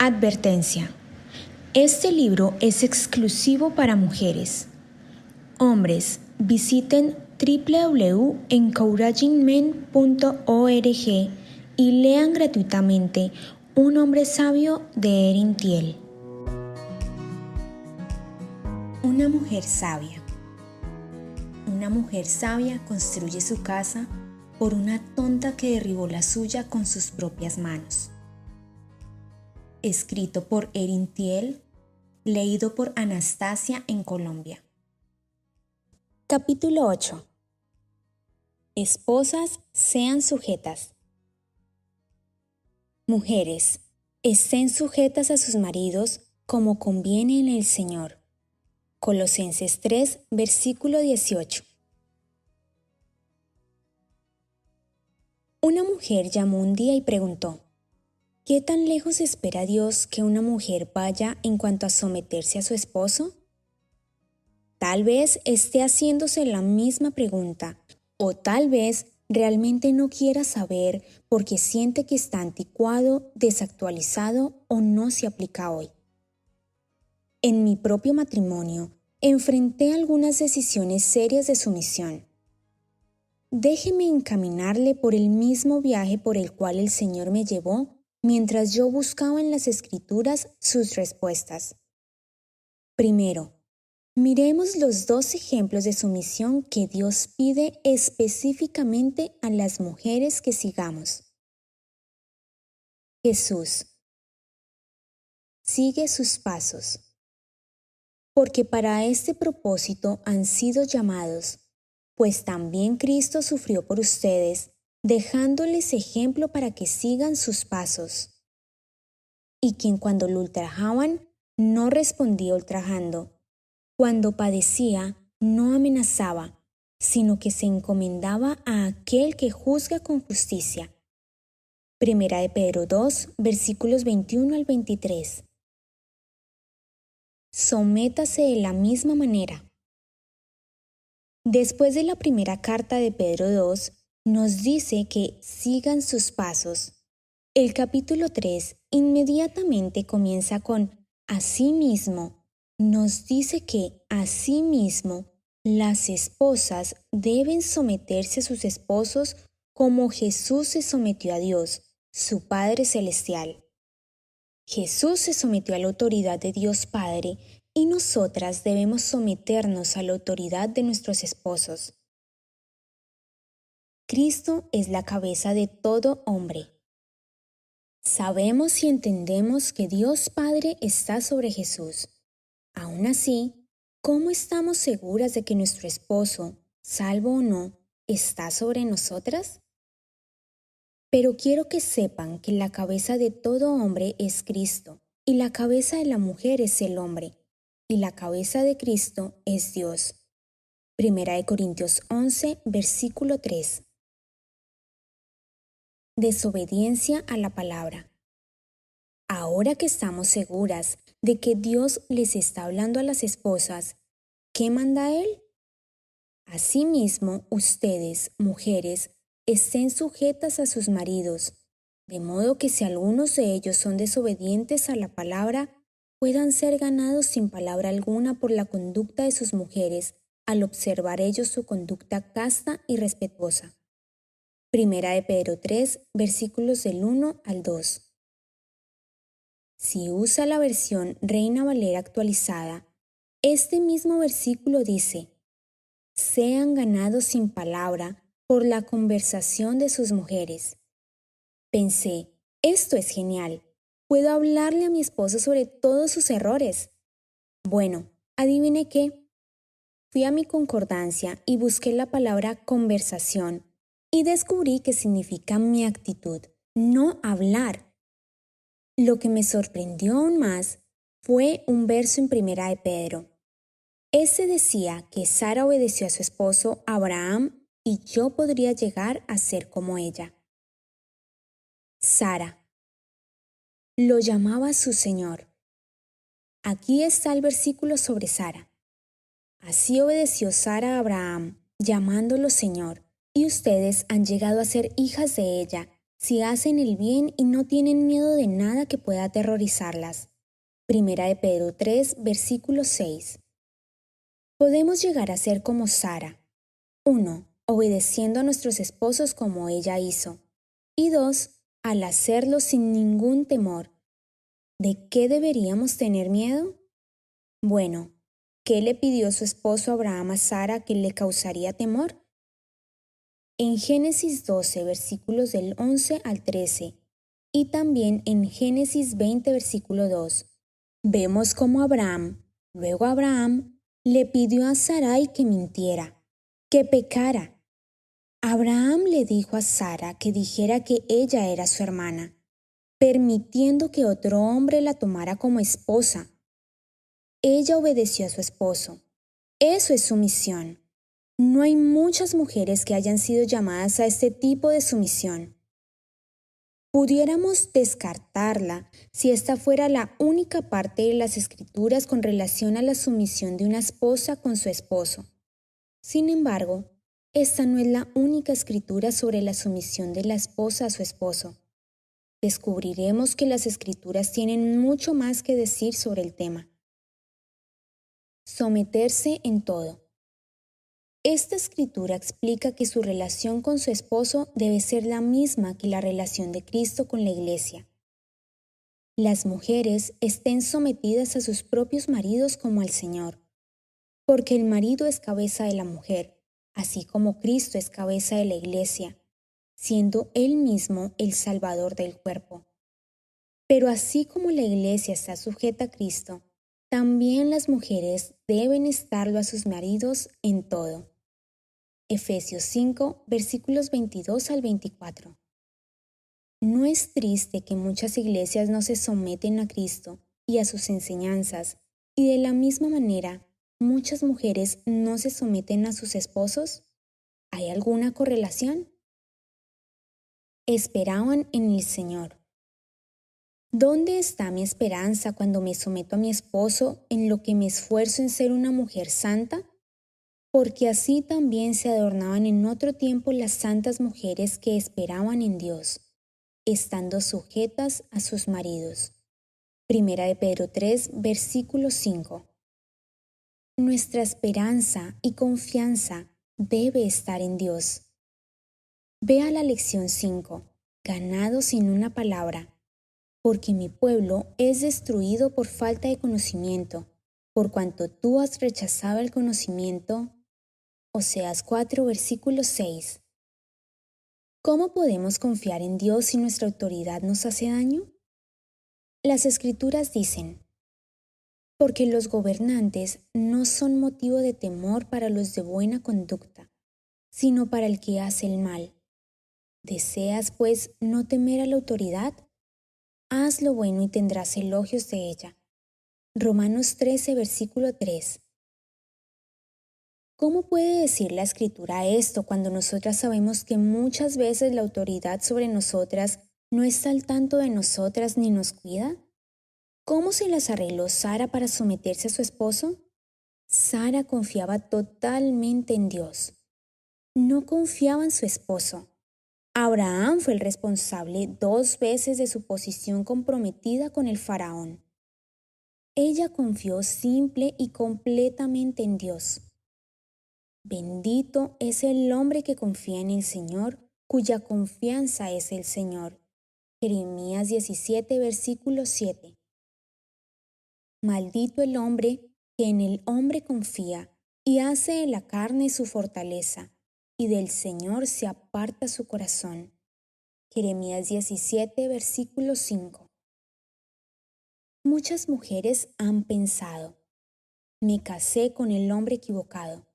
Advertencia. Este libro es exclusivo para mujeres. Hombres, visiten www.encouragingmen.org y lean gratuitamente Un hombre sabio de Erin Thiel. Una mujer sabia. Una mujer sabia construye su casa por una tonta que derribó la suya con sus propias manos. Escrito por Erin Thiel, leído por Anastasia en Colombia. Capítulo 8. Esposas, sean sujetas. Mujeres, estén sujetas a sus maridos como conviene en el Señor. Colosenses 3, versículo 18. Una mujer llamó un día y preguntó: ¿qué tan lejos espera Dios que una mujer vaya en cuanto a someterse a su esposo? Tal vez esté haciéndose la misma pregunta, o tal vez realmente no quiera saber porque siente que está anticuado, desactualizado o no se aplica hoy. En mi propio matrimonio, enfrenté algunas decisiones serias de sumisión. Déjeme encaminarle por el mismo viaje por el cual el Señor me llevó mientras yo buscaba en las Escrituras sus respuestas. Primero, miremos los dos ejemplos de sumisión que Dios pide específicamente a las mujeres que sigamos. Jesús. Sigue sus pasos. Porque para este propósito han sido llamados, pues también Cristo sufrió por ustedes, dejándoles ejemplo para que sigan sus pasos. Y quien cuando lo ultrajaban, no respondía ultrajando. Cuando padecía, no amenazaba, sino que se encomendaba a aquel que juzga con justicia. Primera de Pedro 2, versículos 21 al 23. Sométase de la misma manera. Después de la primera carta de Pedro 2, nos dice que sigan sus pasos. El capítulo 3 inmediatamente comienza con asimismo. Nos dice que asimismo las esposas deben someterse a sus esposos como Jesús se sometió a Dios, su Padre Celestial. Jesús se sometió a la autoridad de Dios Padre y nosotras debemos someternos a la autoridad de nuestros esposos. Cristo es la cabeza de todo hombre. Sabemos y entendemos que Dios Padre está sobre Jesús. Aún así, ¿cómo estamos seguras de que nuestro esposo, salvo o no, está sobre nosotras? Pero quiero que sepan que la cabeza de todo hombre es Cristo, y la cabeza de la mujer es el hombre, y la cabeza de Cristo es Dios. Primera de Corintios 11, versículo 3. Desobediencia a la palabra. Ahora que estamos seguras de que Dios les está hablando a las esposas, ¿qué manda Él? Asimismo, ustedes, mujeres, estén sujetas a sus maridos, de modo que si algunos de ellos son desobedientes a la palabra, puedan ser ganados sin palabra alguna por la conducta de sus mujeres, al observar ellos su conducta casta y respetuosa. Primera de Pedro 3, versículos del 1 al 2. Si usa la versión Reina Valera actualizada, este mismo versículo dice: sean ganados sin palabra por la conversación de sus mujeres. Pensé, esto es genial. Puedo hablarle a mi esposo sobre todos sus errores. Bueno, adivine qué. Fui a mi concordancia y busqué la palabra conversación y descubrí que significa mi actitud, no hablar. Lo que me sorprendió aún más fue un verso en Primera de Pedro. Ese decía que Sara obedeció a su esposo Abraham y yo podría llegar a ser como ella. Sara. Lo llamaba su Señor. Aquí está el versículo sobre Sara. Así obedeció Sara a Abraham, llamándolo Señor, y ustedes han llegado a ser hijas de ella, si hacen el bien y no tienen miedo de nada que pueda aterrorizarlas. Primera de Pedro 3, versículo 6. Podemos llegar a ser como Sara. 1. Obedeciendo a nuestros esposos como ella hizo. Y 2. Al hacerlo sin ningún temor. ¿De qué deberíamos tener miedo? Bueno, ¿qué le pidió su esposo Abraham a Sara que le causaría temor? En Génesis 12, versículos del 11 al 13, y también en Génesis 20, versículo 2, vemos cómo luego Abraham, le pidió a Sarai que mintiera, que pecara. Abraham le dijo a Sara que dijera que ella era su hermana, permitiendo que otro hombre la tomara como esposa. Ella obedeció a su esposo. Eso es sumisión. No hay muchas mujeres que hayan sido llamadas a este tipo de sumisión. Pudiéramos descartarla si esta fuera la única parte de las Escrituras con relación a la sumisión de una esposa con su esposo. Sin embargo, esta no es la única escritura sobre la sumisión de la esposa a su esposo. Descubriremos que las Escrituras tienen mucho más que decir sobre el tema. Someterse en todo. Esta escritura explica que su relación con su esposo debe ser la misma que la relación de Cristo con la Iglesia. Las mujeres estén sometidas a sus propios maridos como al Señor, porque el marido es cabeza de la mujer, así como Cristo es cabeza de la Iglesia, siendo Él mismo el Salvador del cuerpo. Pero así como la Iglesia está sujeta a Cristo, también las mujeres deben estarlo a sus maridos en todo. Efesios 5, versículos 22 al 24. ¿No es triste que muchas iglesias no se someten a Cristo y a sus enseñanzas, y de la misma manera muchas mujeres no se someten a sus esposos? ¿Hay alguna correlación? Esperaban en el Señor. ¿Dónde está mi esperanza cuando me someto a mi esposo en lo que me esfuerzo en ser una mujer santa? Porque así también se adornaban en otro tiempo las santas mujeres que esperaban en Dios, estando sujetas a sus maridos. Primera de Pedro 3, versículo 5. Nuestra esperanza y confianza debe estar en Dios. Vea la lección 5, ganado sin una palabra, porque mi pueblo es destruido por falta de conocimiento, por cuanto tú has rechazado el conocimiento. Oseas 4, versículo 6. ¿Cómo podemos confiar en Dios si nuestra autoridad nos hace daño? Las Escrituras dicen, porque los gobernantes no son motivo de temor para los de buena conducta, sino para el que hace el mal. ¿Deseas, pues, no temer a la autoridad? Haz lo bueno y tendrás elogios de ella. Romanos 13, versículo 3. ¿Cómo puede decir la Escritura esto cuando nosotras sabemos que muchas veces la autoridad sobre nosotras no está al tanto de nosotras ni nos cuida? ¿Cómo se las arregló Sara para someterse a su esposo? Sara confiaba totalmente en Dios. No confiaba en su esposo. Abraham fue el responsable 2 veces de su posición comprometida con el faraón. Ella confió simple y completamente en Dios. Bendito es el hombre que confía en el Señor, cuya confianza es el Señor. Jeremías 17, versículo 7. Maldito el hombre que en el hombre confía y hace de la carne su fortaleza, y del Señor se aparta su corazón. Jeremías 17, versículo 5. Muchas mujeres han pensado, me casé con el hombre equivocado.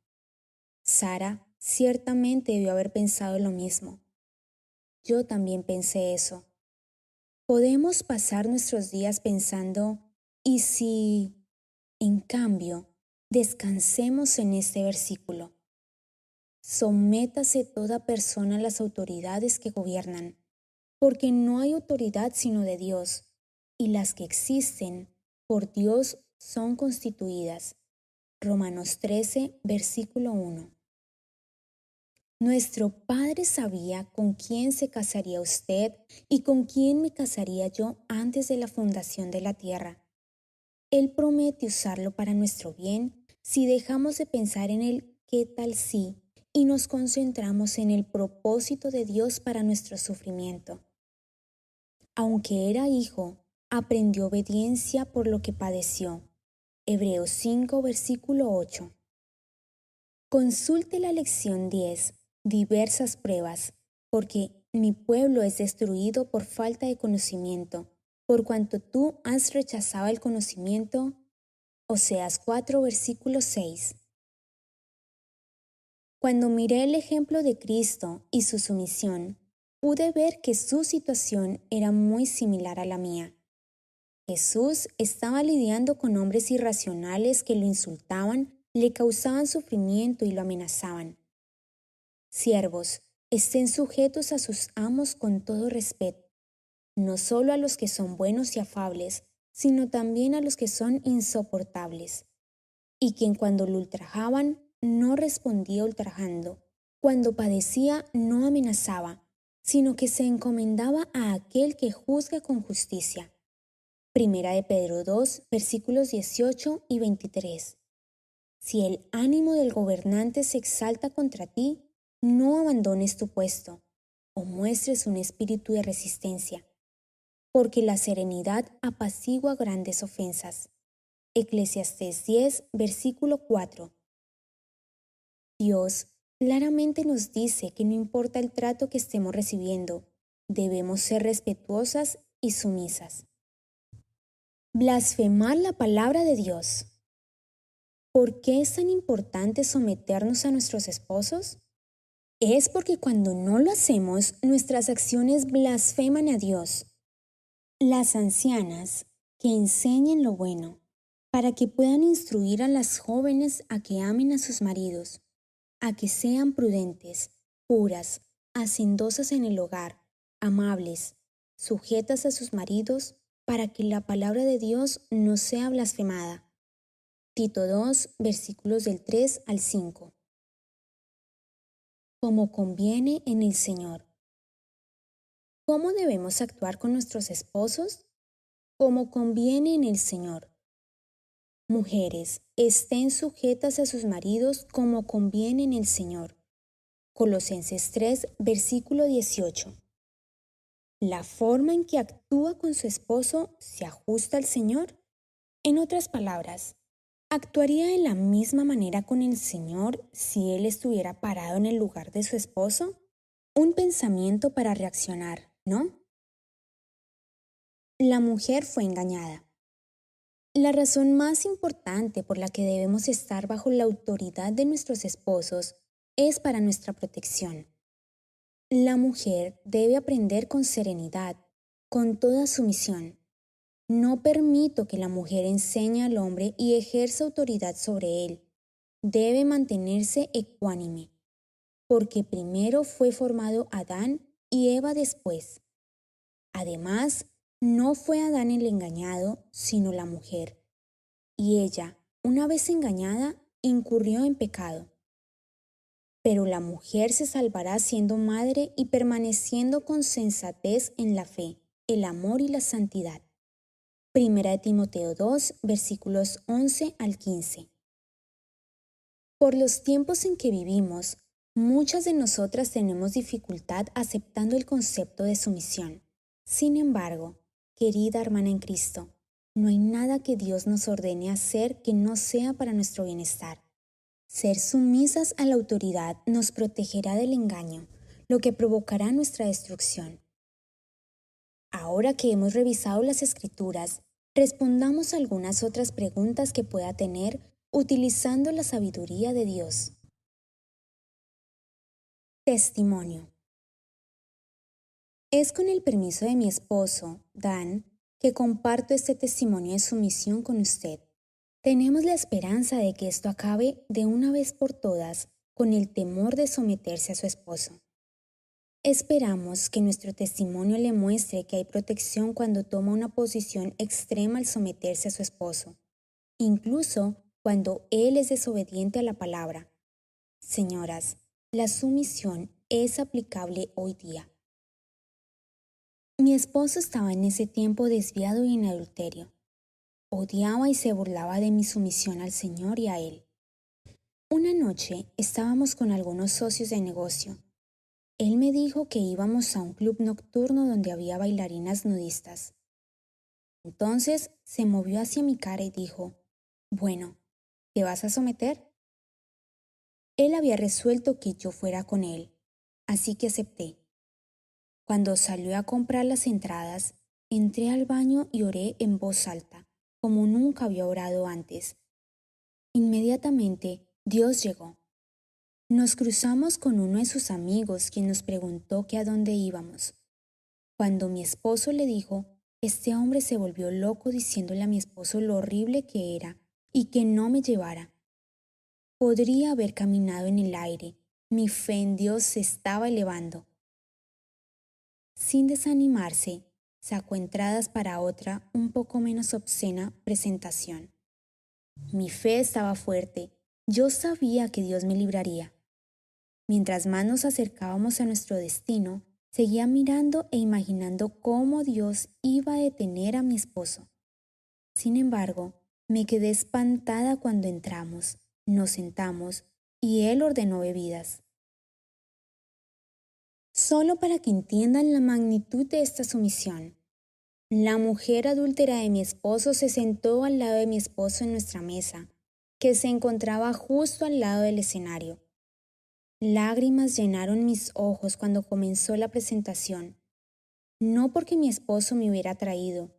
Sara ciertamente debió haber pensado lo mismo. Yo también pensé eso. Podemos pasar nuestros días pensando, ¿y si? En cambio, descansemos en este versículo. Sométase toda persona a las autoridades que gobiernan, porque no hay autoridad sino de Dios, y las que existen por Dios son constituidas. Romanos 13, versículo 1. Nuestro Padre sabía con quién se casaría usted y con quién me casaría yo antes de la fundación de la tierra. Él promete usarlo para nuestro bien si dejamos de pensar en el qué tal si y nos concentramos en el propósito de Dios para nuestro sufrimiento. Aunque era hijo, aprendió obediencia por lo que padeció. Hebreos 5, versículo 8. Consulte la lección 10, diversas pruebas, porque mi pueblo es destruido por falta de conocimiento, por cuanto tú has rechazado el conocimiento. Oseas 4, versículo 6. Cuando miré el ejemplo de Cristo y su sumisión, pude ver que su situación era muy similar a la mía. Jesús estaba lidiando con hombres irracionales que lo insultaban, le causaban sufrimiento y lo amenazaban. Siervos, estén sujetos a sus amos con todo respeto, no solo a los que son buenos y afables, sino también a los que son insoportables. Y quien cuando lo ultrajaban no respondía ultrajando, cuando padecía no amenazaba, sino que se encomendaba a aquel que juzga con justicia. Primera de Pedro 2, versículos 18 y 23. Si el ánimo del gobernante se exalta contra ti, no abandones tu puesto o muestres un espíritu de resistencia, porque la serenidad apacigua grandes ofensas. Eclesiastés 10, versículo 4. Dios claramente nos dice que no importa el trato que estemos recibiendo, debemos ser respetuosas y sumisas. Blasfemar la palabra de Dios. ¿Por qué es tan importante someternos a nuestros esposos? Es porque cuando no lo hacemos, nuestras acciones blasfeman a Dios. Las ancianas que enseñen lo bueno, para que puedan instruir a las jóvenes a que amen a sus maridos, a que sean prudentes, puras, hacendosas en el hogar, amables, sujetas a sus maridos, para que la palabra de Dios no sea blasfemada. Tito 2, versículos del 3 al 5. Como conviene en el Señor. ¿Cómo debemos actuar con nuestros esposos? Como conviene en el Señor. Mujeres, estén sujetas a sus maridos como conviene en el Señor. Colosenses 3, versículo 18. ¿La forma en que actúa con su esposo se ajusta al Señor? En otras palabras, ¿actuaría de la misma manera con el Señor si él estuviera parado en el lugar de su esposo? Un pensamiento para reaccionar, ¿no? La mujer fue engañada. La razón más importante por la que debemos estar bajo la autoridad de nuestros esposos es para nuestra protección. La mujer debe aprender con serenidad, con toda sumisión. No permito que la mujer enseñe al hombre y ejerza autoridad sobre él. Debe mantenerse ecuánime, porque primero fue formado Adán y Eva después. Además, no fue Adán el engañado, sino la mujer. Y ella, una vez engañada, incurrió en pecado. Pero la mujer se salvará siendo madre y permaneciendo con sensatez en la fe, el amor y la santidad. Primera de Timoteo 2, versículos 11 al 15. Por los tiempos en que vivimos, muchas de nosotras tenemos dificultad aceptando el concepto de sumisión. Sin embargo, querida hermana en Cristo, no hay nada que Dios nos ordene hacer que no sea para nuestro bienestar. Ser sumisas a la autoridad nos protegerá del engaño, lo que provocará nuestra destrucción. Ahora que hemos revisado las Escrituras, respondamos algunas otras preguntas que pueda tener utilizando la sabiduría de Dios. Testimonio. Es con el permiso de mi esposo, Dan, que comparto este testimonio de sumisión con usted. Tenemos la esperanza de que esto acabe de una vez por todas con el temor de someterse a su esposo. Esperamos que nuestro testimonio le muestre que hay protección cuando toma una posición extrema al someterse a su esposo, incluso cuando él es desobediente a la palabra. Señoras, la sumisión es aplicable hoy día. Mi esposo estaba en ese tiempo desviado y en adulterio. Odiaba y se burlaba de mi sumisión al Señor y a Él. Una noche estábamos con algunos socios de negocio. Él me dijo que íbamos a un club nocturno donde había bailarinas nudistas. Entonces se movió hacia mi cara y dijo, «Bueno, ¿te vas a someter?». Él había resuelto que yo fuera con él, así que acepté. Cuando salió a comprar las entradas, entré al baño y oré en voz alta, como nunca había orado antes. Inmediatamente, Dios llegó. Nos cruzamos con uno de sus amigos, quien nos preguntó que a dónde íbamos. Cuando mi esposo le dijo, este hombre se volvió loco diciéndole a mi esposo lo horrible que era y que no me llevara. Podría haber caminado en el aire. Mi fe en Dios se estaba elevando. Sin desanimarse, sacó entradas para otra, un poco menos obscena presentación. Mi fe estaba fuerte. Yo sabía que Dios me libraría. Mientras más nos acercábamos a nuestro destino, seguía mirando e imaginando cómo Dios iba a detener a mi esposo. Sin embargo, me quedé espantada cuando entramos, nos sentamos y él ordenó bebidas. Solo para que entiendan la magnitud de esta sumisión. La mujer adúltera de mi esposo se sentó al lado de mi esposo en nuestra mesa, que se encontraba justo al lado del escenario. Lágrimas llenaron mis ojos cuando comenzó la presentación, no porque mi esposo me hubiera traído,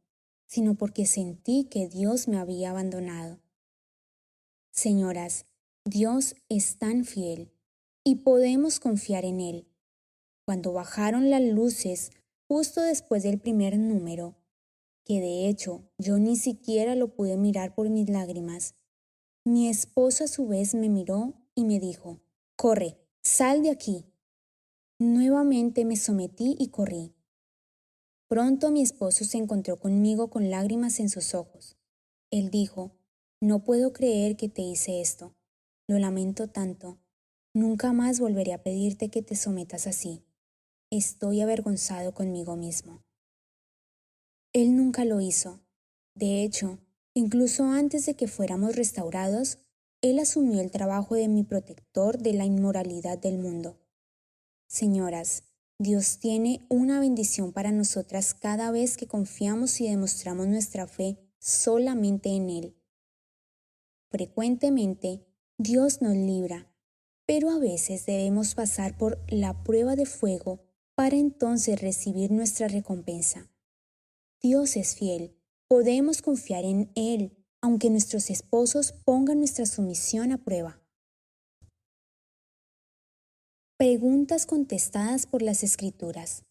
sino porque sentí que Dios me había abandonado. Señoras, Dios es tan fiel y podemos confiar en Él. Cuando bajaron las luces justo después del primer número, que de hecho yo ni siquiera lo pude mirar por mis lágrimas, mi esposo a su vez me miró y me dijo, «Corre, sal de aquí». Nuevamente me sometí y corrí. Pronto mi esposo se encontró conmigo con lágrimas en sus ojos. Él dijo, «No puedo creer que te hice esto. Lo lamento tanto. Nunca más volveré a pedirte que te sometas así. Estoy avergonzado conmigo mismo». Él nunca lo hizo. De hecho, incluso antes de que fuéramos restaurados, Él asumió el trabajo de mi protector de la inmoralidad del mundo. Señoras, Dios tiene una bendición para nosotras cada vez que confiamos y demostramos nuestra fe solamente en Él. Frecuentemente, Dios nos libra, pero a veces debemos pasar por la prueba de fuego para entonces recibir nuestra recompensa. Dios es fiel, podemos confiar en Él, aunque nuestros esposos pongan nuestra sumisión a prueba. Preguntas contestadas por las Escrituras.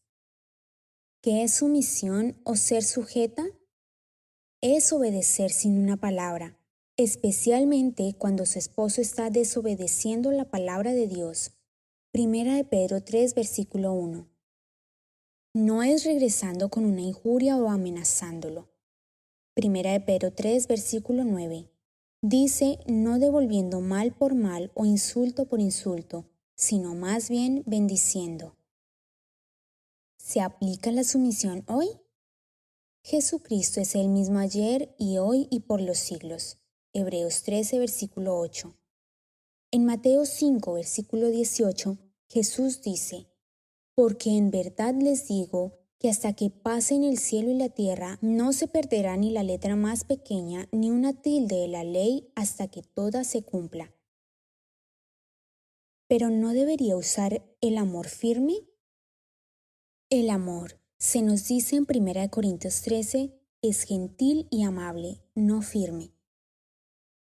¿Qué es sumisión o ser sujeta? Es obedecer sin una palabra, especialmente cuando su esposo está desobedeciendo la palabra de Dios. Primera de Pedro 3, versículo 1. No es regresando con una injuria o amenazándolo. Primera de Pedro 3, versículo 9. Dice, no devolviendo mal por mal o insulto por insulto, sino más bien bendiciendo. ¿Se aplica la sumisión hoy? Jesucristo es el mismo ayer y hoy y por los siglos. Hebreos 13, versículo 8. En Mateo 5, versículo 18, Jesús dice, porque en verdad les digo que hasta que pasen el cielo y la tierra no se perderá ni la letra más pequeña ni una tilde de la ley hasta que toda se cumpla. ¿Pero no debería usar el amor firme? El amor, se nos dice en 1 Corintios 13, es gentil y amable, no firme.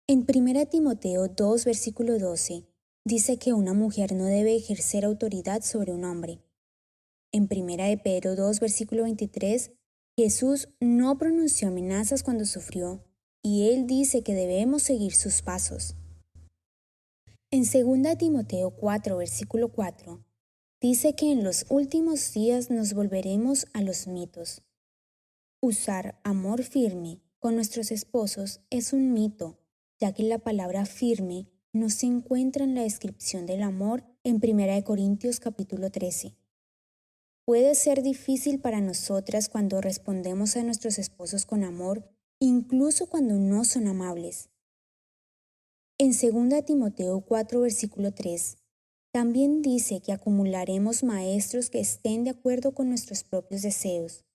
En 1 Timoteo 2, versículo 12, dice que una mujer no debe ejercer autoridad sobre un hombre. En 1 de Pedro 2, versículo 23, Jesús no pronunció amenazas cuando sufrió, y Él dice que debemos seguir sus pasos. En 2 Timoteo 4, versículo 4, dice que en los últimos días nos volveremos a los mitos. Usar amor firme con nuestros esposos es un mito, ya que la palabra firme no se encuentra en la descripción del amor en 1 Corintios 13. Puede ser difícil para nosotras cuando respondemos a nuestros esposos con amor, incluso cuando no son amables. En 2 Timoteo 4, versículo 3, también dice que acumularemos maestros que estén de acuerdo con nuestros propios deseos.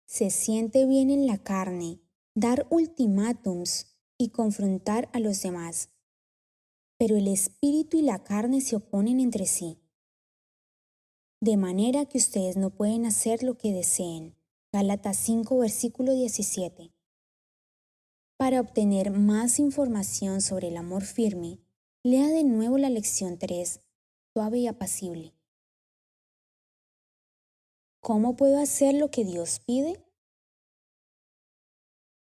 Se siente bien en la carne dar ultimátums y confrontar a los demás, pero el espíritu y la carne se oponen entre sí, de manera que ustedes no pueden hacer lo que deseen. Gálatas 5, versículo 17. Para obtener más información sobre el amor firme, lea de nuevo la lección 3, suave y apacible. ¿Cómo puedo hacer lo que Dios pide?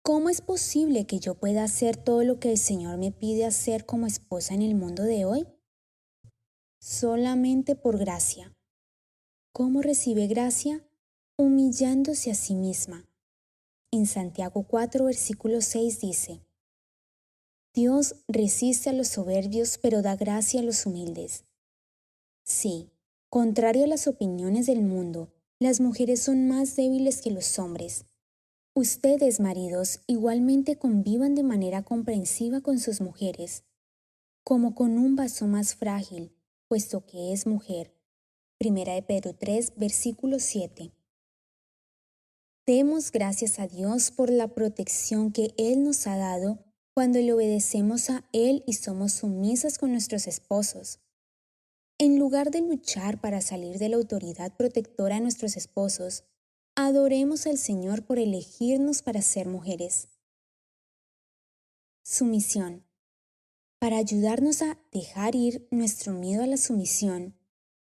¿Cómo es posible que yo pueda hacer todo lo que el Señor me pide hacer como esposa en el mundo de hoy? Solamente por gracia. ¿Cómo recibe gracia? Humillándose a sí misma. En Santiago 4, versículo 6 dice: Dios resiste a los soberbios, pero da gracia a los humildes. Sí, contrario a las opiniones del mundo, las mujeres son más débiles que los hombres. Ustedes, maridos, igualmente convivan de manera comprensiva con sus mujeres, como con un vaso más frágil, puesto que es mujer. 1 Pedro 3, versículo 7. Demos gracias a Dios por la protección que Él nos ha dado cuando le obedecemos a Él y somos sumisas con nuestros esposos. En lugar de luchar para salir de la autoridad protectora de nuestros esposos, adoremos al Señor por elegirnos para ser mujeres. Sumisión. Para ayudarnos a dejar ir nuestro miedo a la sumisión,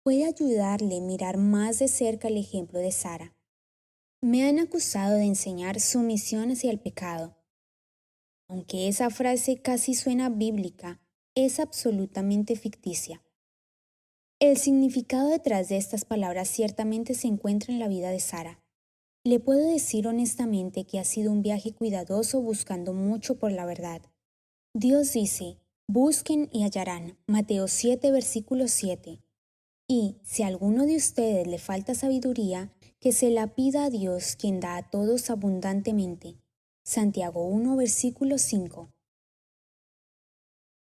puede ayudarle a mirar más de cerca el ejemplo de Sara. Me han acusado de enseñar sumisión hacia el pecado. Aunque esa frase casi suena bíblica, es absolutamente ficticia. El significado detrás de estas palabras ciertamente se encuentra en la vida de Sara. Le puedo decir honestamente que ha sido un viaje cuidadoso buscando mucho por la verdad. Dios dice: busquen y hallarán. Mateo 7, versículo 7. Y si a alguno de ustedes le falta sabiduría, que se la pida a Dios, quien da a todos abundantemente. Santiago 1, versículo 5.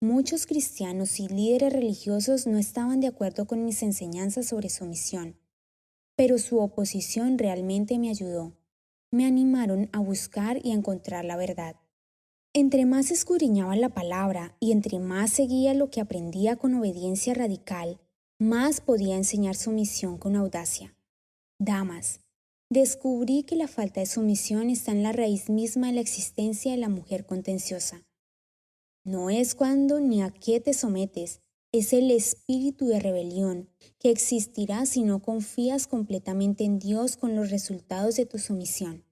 Muchos cristianos y líderes religiosos no estaban de acuerdo con mis enseñanzas sobre sumisión, pero su oposición realmente me ayudó. Me animaron a buscar y a encontrar la verdad. Entre más escudriñaba la palabra y entre más seguía lo que aprendía con obediencia radical, más podía enseñar sumisión con audacia. Damas, descubrí que la falta de sumisión está en la raíz misma de la existencia de la mujer contenciosa. No es cuando ni a qué te sometes, es el espíritu de rebelión que existirá si no confías completamente en Dios con los resultados de tu sumisión.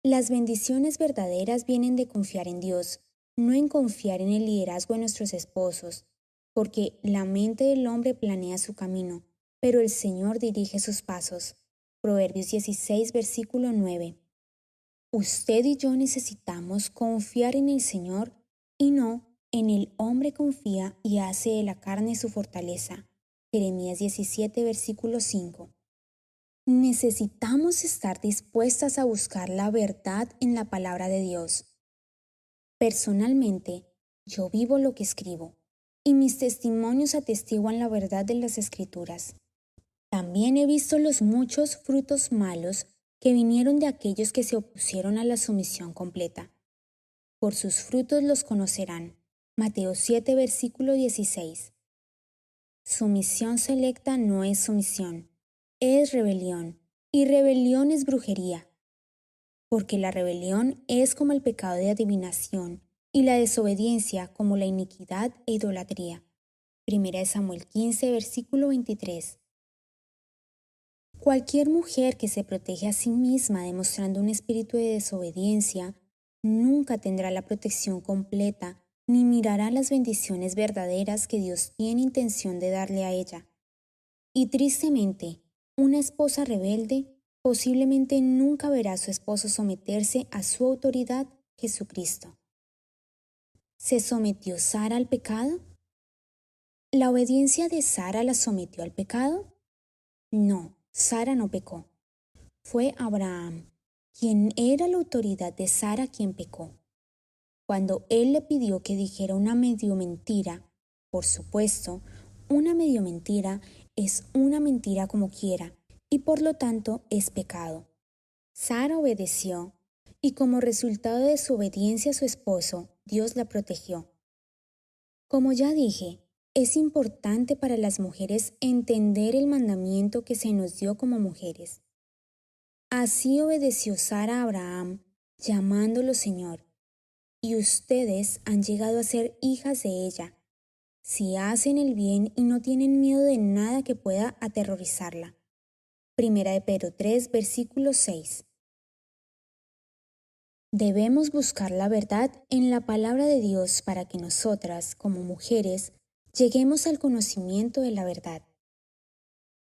Las bendiciones verdaderas vienen de confiar en Dios, no en confiar en el liderazgo de nuestros esposos, porque la mente del hombre planea su camino, pero el Señor dirige sus pasos. Proverbios 16, versículo 9. Usted y yo necesitamos confiar en el Señor y no en el hombre confía y hace de la carne su fortaleza. Jeremías 17, versículo 5. Necesitamos estar dispuestas a buscar la verdad en la palabra de Dios. Personalmente, yo vivo lo que escribo, y mis testimonios atestiguan la verdad de las Escrituras. También he visto los muchos frutos malos que vinieron de aquellos que se opusieron a la sumisión completa. Por sus frutos los conocerán. Mateo 7, versículo 16. Sumisión selecta no es sumisión, es rebelión, y rebelión es brujería. Porque la rebelión es como el pecado de adivinación, y la desobediencia como la iniquidad e idolatría. 1 Samuel 15, versículo 23. Cualquier mujer que se protege a sí misma demostrando un espíritu de desobediencia nunca tendrá la protección completa ni mirará las bendiciones verdaderas que Dios tiene intención de darle a ella. Y tristemente, una esposa rebelde posiblemente nunca verá a su esposo someterse a su autoridad, Jesucristo. ¿Se sometió Sara al pecado? ¿La obediencia de Sara la sometió al pecado? No, Sara no pecó. Fue Abraham, quien era la autoridad de Sara, quien pecó. Cuando él le pidió que dijera una medio mentira, por supuesto, una medio mentira es una mentira como quiera y por lo tanto es pecado. Sara obedeció y como resultado de su obediencia a su esposo, Dios la protegió. Como ya dije, es importante para las mujeres entender el mandamiento que se nos dio como mujeres. Así obedeció Sara a Abraham, llamándolo Señor, y ustedes han llegado a ser hijas de ella, si hacen el bien y no tienen miedo de nada que pueda aterrorizarla. Primera de Pedro 3, versículo 6. Debemos buscar la verdad en la palabra de Dios para que nosotras, como mujeres, lleguemos al conocimiento de la verdad.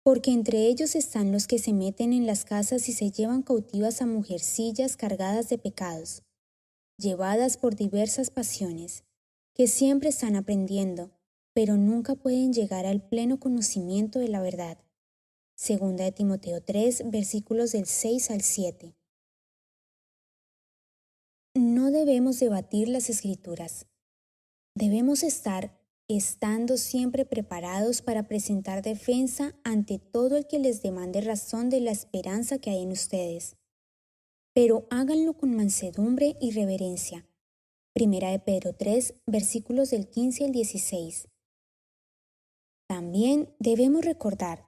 Porque entre ellos están los que se meten en las casas y se llevan cautivas a mujercillas cargadas de pecados, llevadas por diversas pasiones, que siempre están aprendiendo, pero nunca pueden llegar al pleno conocimiento de la verdad. Segunda de Timoteo 3, versículos del 6 al 7. No debemos debatir las Escrituras. Debemos estando siempre preparados para presentar defensa ante todo el que les demande razón de la esperanza que hay en ustedes. Pero háganlo con mansedumbre y reverencia. Primera de Pedro 3, versículos del 15 al 16. También debemos recordar,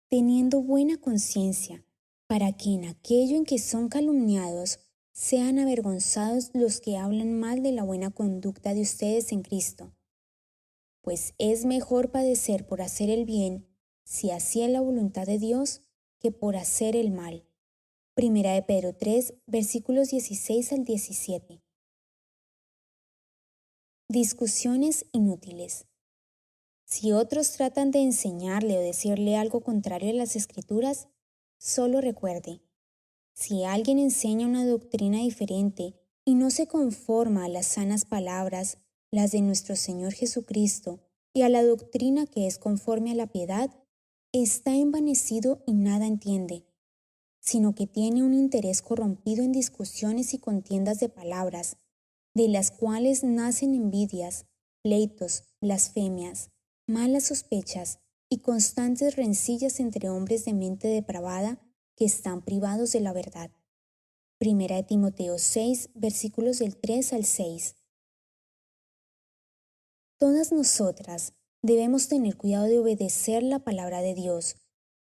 teniendo buena conciencia, para que en aquello en que son calumniados sean avergonzados los que hablan mal de la buena conducta de ustedes en Cristo. Pues es mejor padecer por hacer el bien, si así es la voluntad de Dios, que por hacer el mal. Primera de Pedro 3, versículos 16 al 17. Discusiones inútiles. Si otros tratan de enseñarle o decirle algo contrario a las Escrituras, solo recuerde, si alguien enseña una doctrina diferente y no se conforma a las sanas palabras, las de nuestro Señor Jesucristo, y a la doctrina que es conforme a la piedad, está envanecido y nada entiende, sino que tiene un interés corrompido en discusiones y contiendas de palabras, de las cuales nacen envidias, pleitos, blasfemias, malas sospechas y constantes rencillas entre hombres de mente depravada que están privados de la verdad. Primera de Timoteo 6, versículos del 3 al 6. Todas nosotras debemos tener cuidado de obedecer la palabra de Dios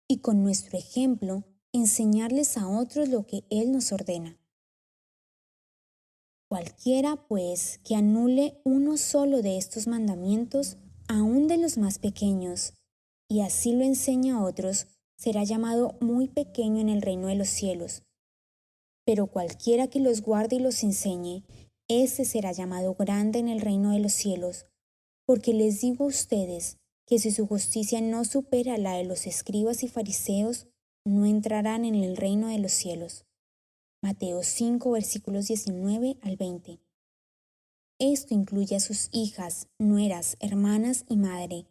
y con nuestro ejemplo enseñarles a otros lo que Él nos ordena. Cualquiera, pues, que anule uno solo de estos mandamientos, aun de los más pequeños, y así lo enseña a otros, será llamado muy pequeño en el reino de los cielos. Pero cualquiera que los guarde y los enseñe, ese será llamado grande en el reino de los cielos. Porque les digo a ustedes que si su justicia no supera la de los escribas y fariseos, no entrarán en el reino de los cielos. Mateo 5, versículos 19 al 20. Esto incluye a sus hijas, nueras, hermanas y madre,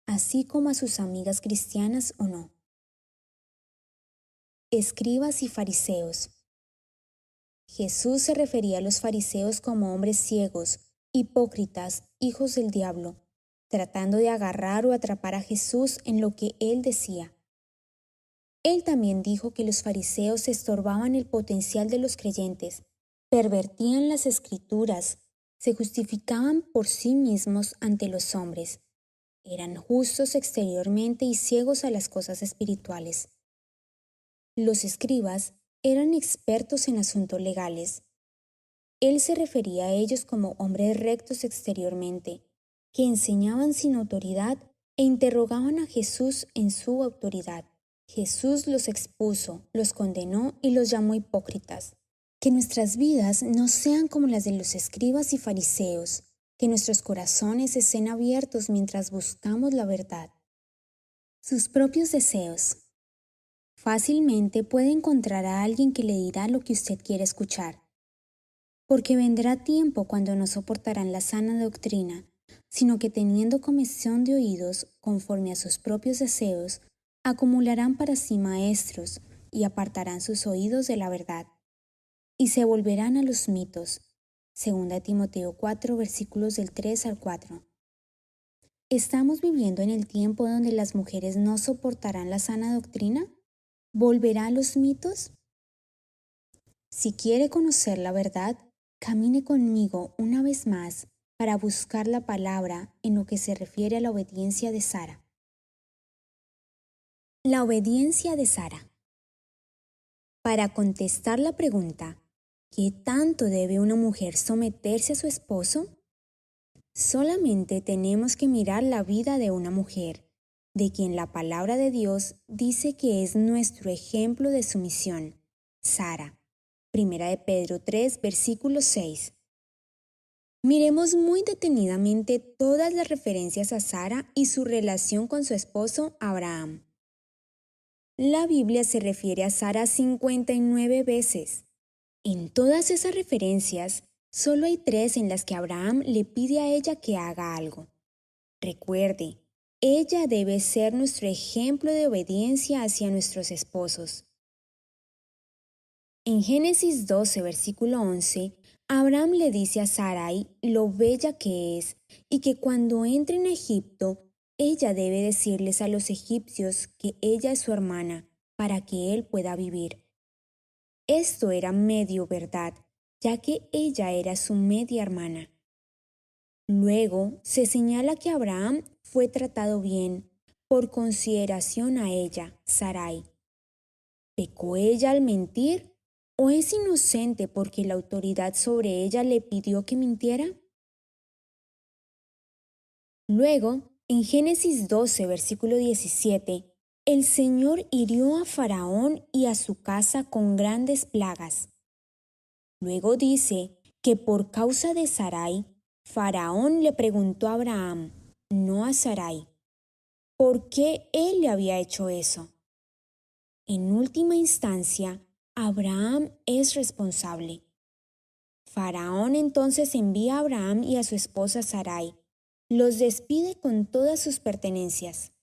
así como a sus amigas cristianas o no. Escribas y fariseos. Jesús se refería a los fariseos como hombres ciegos, hipócritas, hijos del diablo, tratando de agarrar o atrapar a Jesús en lo que él decía. Él también dijo que los fariseos estorbaban el potencial de los creyentes, pervertían las escrituras, se justificaban por sí mismos ante los hombres, eran justos exteriormente y ciegos a las cosas espirituales. Los escribas eran expertos en asuntos legales. Él se refería a ellos como hombres rectos exteriormente, que enseñaban sin autoridad e interrogaban a Jesús en su autoridad. Jesús los expuso, los condenó y los llamó hipócritas. Que nuestras vidas no sean como las de los escribas y fariseos, que nuestros corazones estén abiertos mientras buscamos la verdad. Sus propios deseos. Fácilmente puede encontrar a alguien que le dirá lo que usted quiere escuchar, porque vendrá tiempo cuando no soportarán la sana doctrina, sino que teniendo comezón de oídos conforme a sus propios deseos, acumularán para sí maestros y apartarán sus oídos de la verdad, y se volverán a los mitos. 2 Timoteo 4, versículos del 3 al 4. ¿Estamos viviendo en el tiempo donde las mujeres no soportarán la sana doctrina? ¿Volverá a los mitos? Si quiere conocer la verdad, camine conmigo una vez más para buscar la palabra en lo que se refiere a la obediencia de Sara. La obediencia de Sara. Para contestar la pregunta, ¿qué tanto debe una mujer someterse a su esposo? Solamente tenemos que mirar la vida de una mujer, de quien la palabra de Dios dice que es nuestro ejemplo de sumisión, Sara. 1 Pedro 3, versículo 6. Miremos muy detenidamente todas las referencias a Sara y su relación con su esposo Abraham. La Biblia se refiere a Sara 59 veces. En todas esas referencias, solo hay 3 en las que Abraham le pide a ella que haga algo. Recuerde, ella debe ser nuestro ejemplo de obediencia hacia nuestros esposos. En Génesis 12, versículo 11, Abraham le dice a Sarai lo bella que es y que cuando entre en Egipto, ella debe decirles a los egipcios que ella es su hermana para que él pueda vivir. Esto era medio verdad, ya que ella era su media hermana. Luego se señala que Abraham fue tratado bien por consideración a ella, Sarai. ¿Pecó ella al mentir o es inocente porque la autoridad sobre ella le pidió que mintiera? Luego, en Génesis 12, versículo 17, el Señor hirió a Faraón y a su casa con grandes plagas. Luego dice que por causa de Sarai, Faraón le preguntó a Abraham, no a Sarai, ¿por qué él le había hecho eso? En última instancia, Abraham es responsable. Faraón entonces envía a Abraham y a su esposa Sarai, los despide con todas sus pertenencias.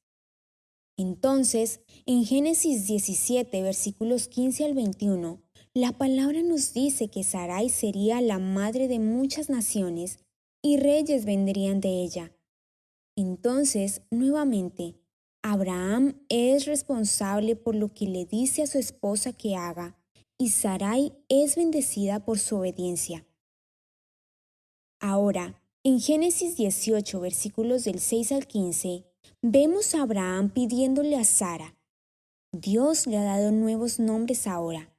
Entonces, en Génesis 17, versículos 15 al 21, la palabra nos dice que Sarai sería la madre de muchas naciones y reyes vendrían de ella. Entonces, nuevamente, Abraham es responsable por lo que le dice a su esposa que haga, y Sarai es bendecida por su obediencia. Ahora, en Génesis 18, versículos del 6 al 15, vemos a Abraham pidiéndole a Sara, Dios le ha dado nuevos nombres ahora,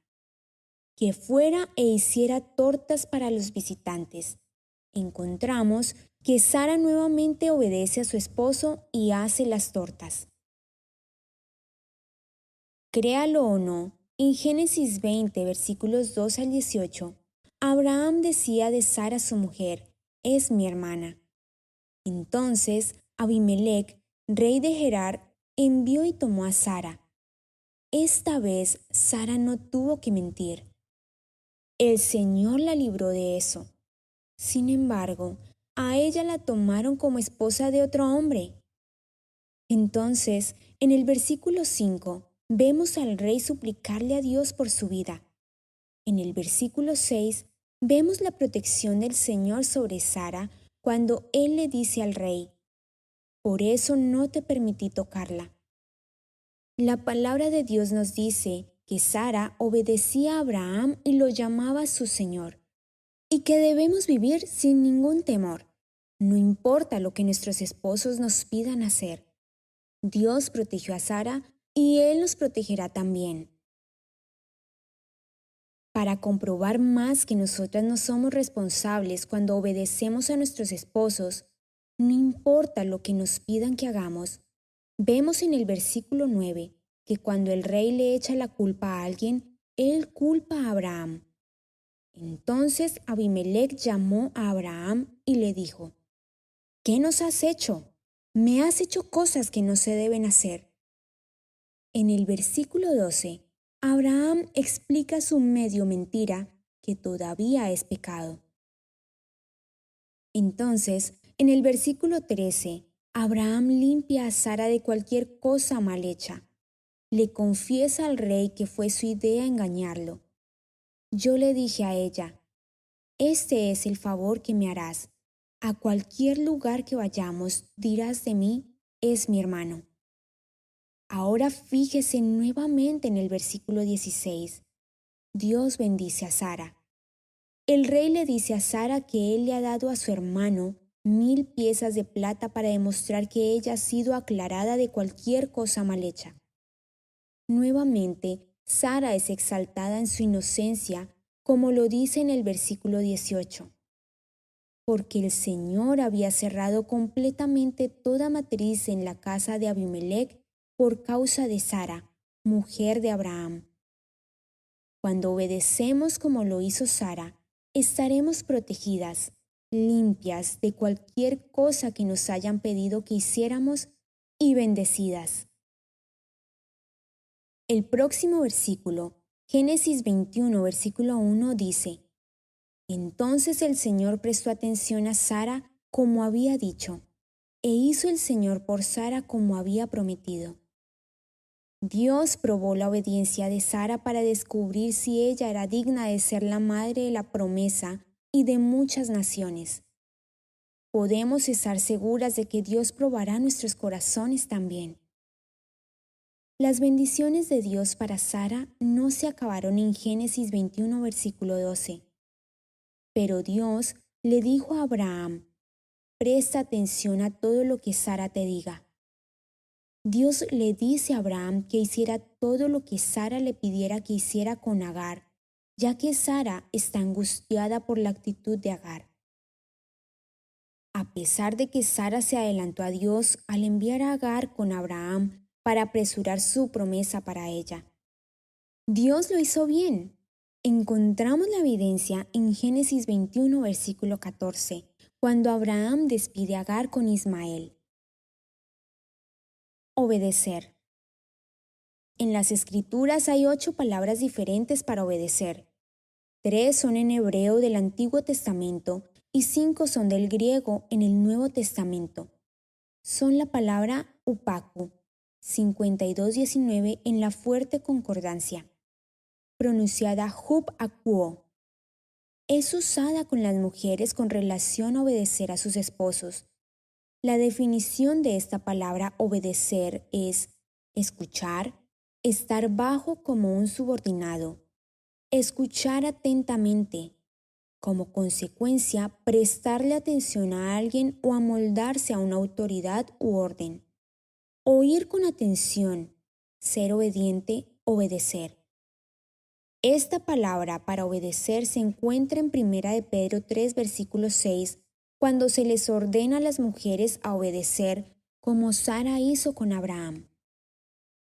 que fuera e hiciera tortas para los visitantes. Encontramos que Sara nuevamente obedece a su esposo y hace las tortas. Créalo o no, en Génesis 20, versículos 2 al 18, Abraham decía de Sara su mujer, es mi hermana. Entonces Abimelec, rey de Gerar, envió y tomó a Sara. Esta vez Sara no tuvo que mentir. El Señor la libró de eso. Sin embargo, a ella la tomaron como esposa de otro hombre. Entonces, en el versículo 5, vemos al rey suplicarle a Dios por su vida. En el versículo 6, vemos la protección del Señor sobre Sara cuando él le dice al rey, por eso no te permití tocarla. La palabra de Dios nos dice que Sara obedecía a Abraham y lo llamaba su Señor, y que debemos vivir sin ningún temor, no importa lo que nuestros esposos nos pidan hacer. Dios protegió a Sara y Él nos protegerá también. Para comprobar más que nosotras no somos responsables cuando obedecemos a nuestros esposos, no importa lo que nos pidan que hagamos, vemos en el versículo 9 que cuando el rey le echa la culpa a alguien, él culpa a Abraham. Entonces Abimelec llamó a Abraham y le dijo, ¿qué nos has hecho? Me has hecho cosas que no se deben hacer. En el versículo 12, Abraham explica su medio mentira que todavía es pecado. Entonces, En el versículo 13, Abraham limpia a Sara de cualquier cosa mal hecha. Le confiesa al rey que fue su idea engañarlo. Yo le dije a ella, este es el favor que me harás. A cualquier lugar que vayamos, dirás de mí, es mi hermano. Ahora fíjese nuevamente en el versículo 16. Dios bendice a Sara. El rey le dice a Sara que él le ha dado a su hermano 1000 piezas de plata para demostrar que ella ha sido aclarada de cualquier cosa mal hecha. Nuevamente, Sara es exaltada en su inocencia, como lo dice en el versículo 18. Porque el Señor había cerrado completamente toda matriz en la casa de Abimelech por causa de Sara, mujer de Abraham. Cuando obedecemos como lo hizo Sara, estaremos protegidas, limpias de cualquier cosa que nos hayan pedido que hiciéramos y bendecidas. El próximo versículo, Génesis 21, versículo 1, dice: Entonces el Señor prestó atención a Sara como había dicho, e hizo el Señor por Sara como había prometido. Dios probó la obediencia de Sara para descubrir si ella era digna de ser la madre de la promesa y de muchas naciones. Podemos estar seguras de que Dios probará nuestros corazones también. Las bendiciones de Dios para Sara no se acabaron en Génesis 21, versículo 12. Pero Dios le dijo a Abraham, presta atención a todo lo que Sara te diga. Dios le dice a Abraham que hiciera todo lo que Sara le pidiera que hiciera con Agar, ya que Sara está angustiada por la actitud de Agar. A pesar de que Sara se adelantó a Dios al enviar a Agar con Abraham para apresurar su promesa para ella, Dios lo hizo bien. Encontramos la evidencia en Génesis 21, versículo 14, cuando Abraham despide a Agar con Ismael. Obedecer. En las Escrituras hay 8 palabras diferentes para obedecer. 3 son en hebreo del Antiguo Testamento y 5 son del griego en el Nuevo Testamento. Son la palabra upaku, 52:19 en la Fuerte Concordancia, pronunciada hub-akuo. Es usada con las mujeres con relación a obedecer a sus esposos. La definición de esta palabra obedecer es escuchar, estar bajo como un subordinado, escuchar atentamente, como consecuencia prestarle atención a alguien o amoldarse a una autoridad u orden, oír con atención, ser obediente, obedecer. Esta palabra para obedecer se encuentra en 1 de Pedro 3, versículo 6, cuando se les ordena a las mujeres a obedecer como Sara hizo con Abraham.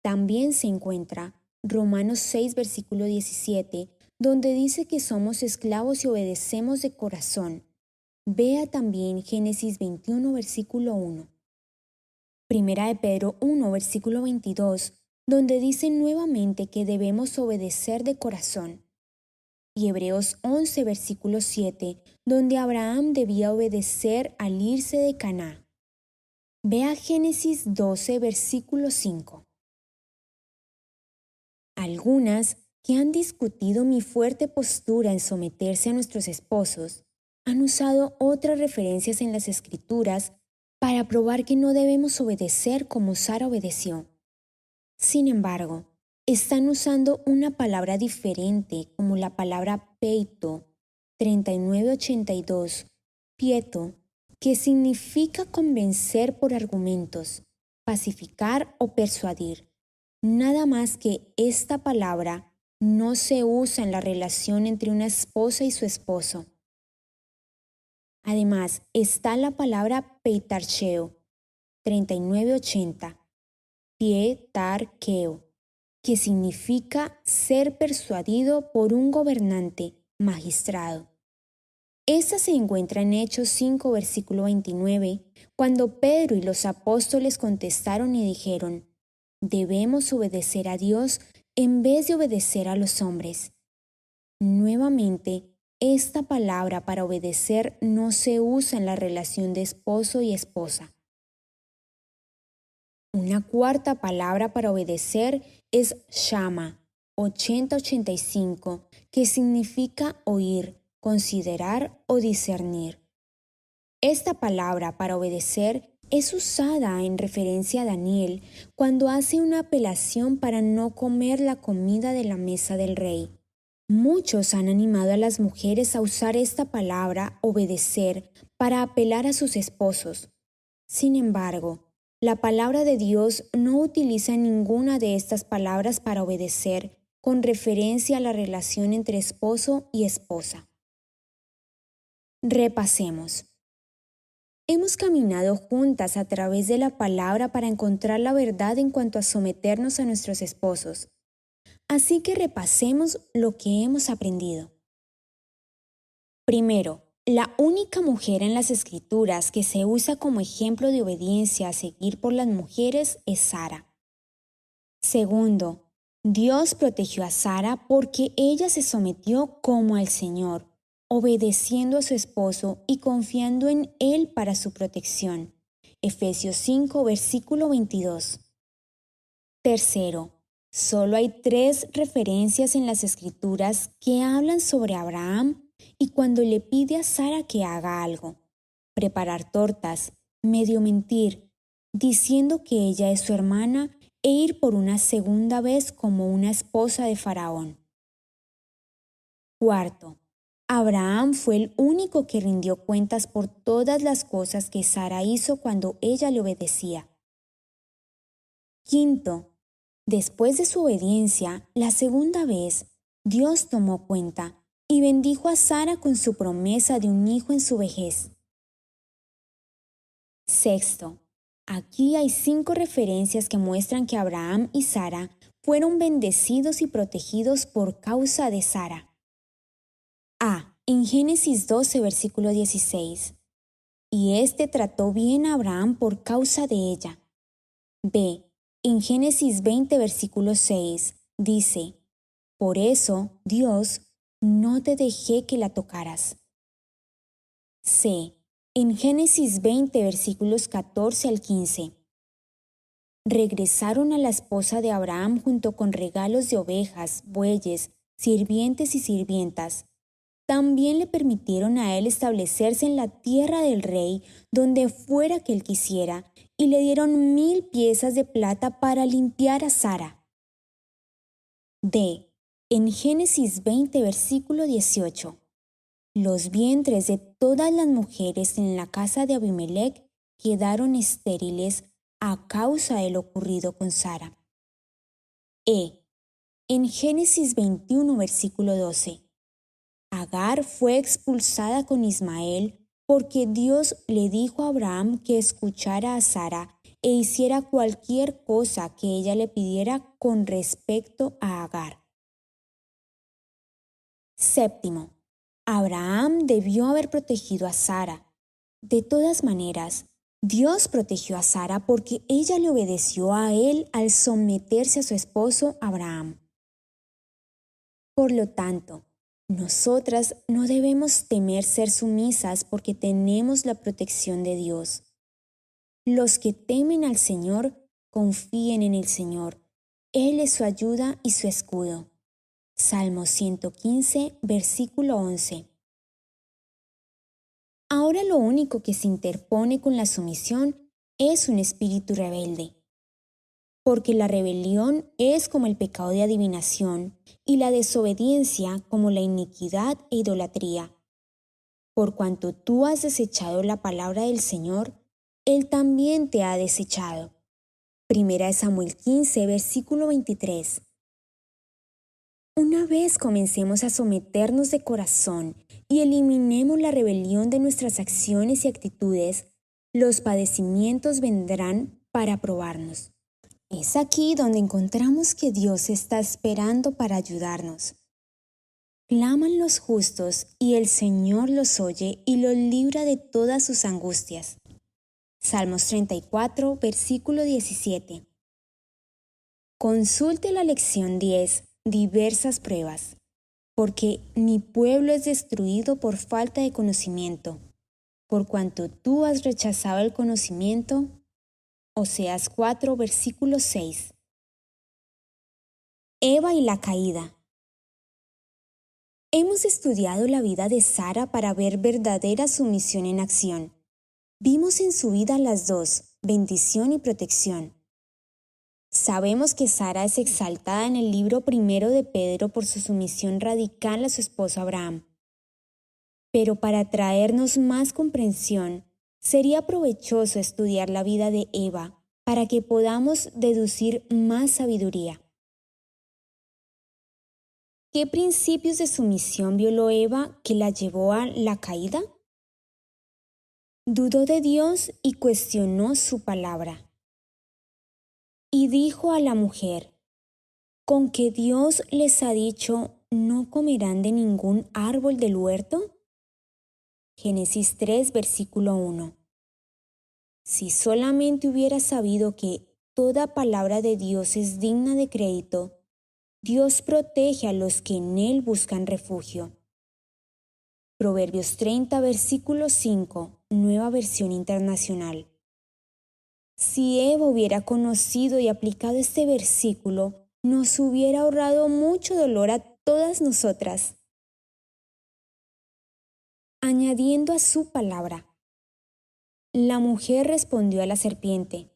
También se encuentra Romanos 6, versículo 17, donde dice que somos esclavos y obedecemos de corazón. Vea también Génesis 21, versículo 1. 1 de Pedro 1, versículo 22, donde dice nuevamente que debemos obedecer de corazón. Y Hebreos 11, versículo 7, donde Abraham debía obedecer al irse de Canaán. Vea Génesis 12, versículo 5. Algunas que han discutido mi fuerte postura en someterse a nuestros esposos han usado otras referencias en las Escrituras para probar que no debemos obedecer como Sara obedeció. Sin embargo, están usando una palabra diferente como la palabra peito, 3982, pieto, que significa convencer por argumentos, pacificar o persuadir. Nada más que esta palabra no se usa en la relación entre una esposa y su esposo. Además, está la palabra peitarcheo, 3980, pietarcheo, que significa ser persuadido por un gobernante, magistrado. Esta se encuentra en Hechos 5, versículo 29, cuando Pedro y los apóstoles contestaron y dijeron: debemos obedecer a Dios en vez de obedecer a los hombres. Nuevamente, esta palabra para obedecer no se usa en la relación de esposo y esposa. Una cuarta palabra para obedecer es shama, 8085, que significa oír, considerar o discernir. Esta palabra para obedecer es usada en referencia a Daniel cuando hace una apelación para no comer la comida de la mesa del rey. Muchos han animado a las mujeres a usar esta palabra obedecer para apelar a sus esposos. Sin embargo, la palabra de Dios no utiliza ninguna de estas palabras para obedecer con referencia a la relación entre esposo y esposa. Repasemos. Hemos caminado juntas a través de la palabra para encontrar la verdad en cuanto a someternos a nuestros esposos. Así que repasemos lo que hemos aprendido. Primero, la única mujer en las Escrituras que se usa como ejemplo de obediencia a seguir por las mujeres es Sara. Segundo, Dios protegió a Sara porque ella se sometió como al Señor, obedeciendo a su esposo y confiando en Él para su protección. Efesios 5, versículo 22. Tercero, solo hay 3 referencias en las Escrituras que hablan sobre Abraham y cuando le pide a Sara que haga algo: preparar tortas, medio mentir, diciendo que ella es su hermana e ir por una segunda vez como una esposa de Faraón. Cuarto, Abraham fue el único que rindió cuentas por todas las cosas que Sara hizo cuando ella le obedecía. Quinto, después de su obediencia, la segunda vez, Dios tomó cuenta y bendijo a Sara con su promesa de un hijo en su vejez. Sexto, aquí hay 5 referencias que muestran que Abraham y Sara fueron bendecidos y protegidos por causa de Sara. A. En Génesis 12, versículo 16. Y éste trató bien a Abraham por causa de ella. B. En Génesis 20, versículo 6, dice: por eso, Dios, no te dejé que la tocaras. C. En Génesis 20, versículos 14 al 15. Regresaron a la esposa de Abraham junto con regalos de ovejas, bueyes, sirvientes y sirvientas. También le permitieron a él establecerse en la tierra del rey, donde fuera que él quisiera, y le dieron 1000 piezas de plata para limpiar a Sara. D. En Génesis 20, versículo 18. Los vientres de todas las mujeres en la casa de Abimelech quedaron estériles a causa de lo ocurrido con Sara. E. En Génesis 21, versículo 12. Agar fue expulsada con Ismael porque Dios le dijo a Abraham que escuchara a Sara e hiciera cualquier cosa que ella le pidiera con respecto a Agar. Séptimo, Abraham debió haber protegido a Sara. De todas maneras, Dios protegió a Sara porque ella le obedeció a él al someterse a su esposo Abraham. Por lo tanto, nosotras no debemos temer ser sumisas porque tenemos la protección de Dios. Los que temen al Señor confíen en el Señor. Él es su ayuda y su escudo. Salmo 115, versículo 11. Ahora lo único que se interpone con la sumisión es un espíritu rebelde. Porque la rebelión es como el pecado de adivinación y la desobediencia como la iniquidad e idolatría. Por cuanto tú has desechado la palabra del Señor, Él también te ha desechado. Primera de Samuel 15, versículo 23. Una vez comencemos a someternos de corazón y eliminemos la rebelión de nuestras acciones y actitudes, los padecimientos vendrán para probarnos. Es aquí donde encontramos que Dios está esperando para ayudarnos. Claman los justos y el Señor los oye y los libra de todas sus angustias. Salmos 34, versículo 17. Consulte la lección 10, diversas pruebas. porque mi pueblo es destruido por falta de conocimiento. Por cuanto tú has rechazado el conocimiento. Oseas 4, versículo 6. Eva y la caída. Hemos estudiado la vida de Sara para ver verdadera sumisión en acción. Vimos en su vida las dos, bendición y protección. Sabemos que Sara es exaltada en el libro primero de Pedro por su sumisión radical a su esposo Abraham. Pero para traernos más comprensión, sería provechoso estudiar la vida de Eva para que podamos deducir más sabiduría. ¿Qué principios de sumisión violó Eva que la llevó a la caída? Dudó de Dios y cuestionó su palabra. Y dijo a la mujer, ¿con que Dios les ha dicho, no comerán de ningún árbol del huerto? Génesis 3, versículo 1. Si solamente hubiera sabido que toda palabra de Dios es digna de crédito, Dios protege a los que en Él buscan refugio. Proverbios 30, versículo 5, Nueva Versión Internacional. Si Eva hubiera conocido y aplicado este versículo, nos hubiera ahorrado mucho dolor a todas nosotras. Añadiendo a su palabra, la mujer respondió a la serpiente,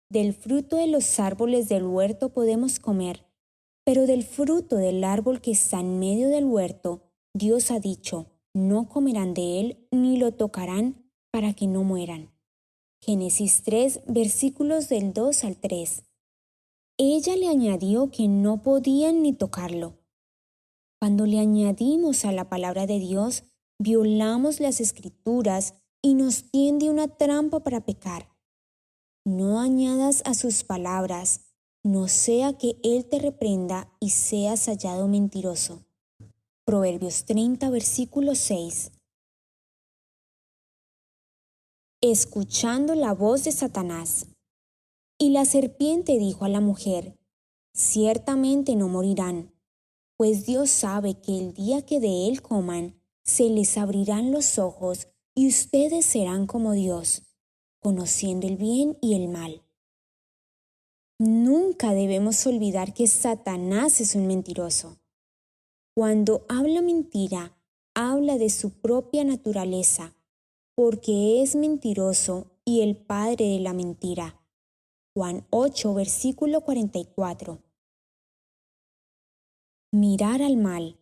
del fruto de los árboles del huerto podemos comer, pero del fruto del árbol que está en medio del huerto, Dios ha dicho, no comerán de él ni lo tocarán para que no mueran. Génesis 3, versículos del 2 al 3. Ella le añadió que no podían ni tocarlo. Cuando le añadimos a la palabra de Dios, violamos las Escrituras y nos tiende una trampa para pecar. No añadas a sus palabras, no sea que Él te reprenda y seas hallado mentiroso. Proverbios 30, versículo 6. Escuchando la voz de Satanás. Y la serpiente dijo a la mujer, ciertamente no morirán, pues Dios sabe que el día que de él coman, se les abrirán los ojos y ustedes serán como Dios, conociendo el bien y el mal. Nunca debemos olvidar que Satanás es un mentiroso. Cuando habla mentira, habla de su propia naturaleza, porque es mentiroso y el padre de la mentira. Juan 8, versículo 44. Mirar al mal.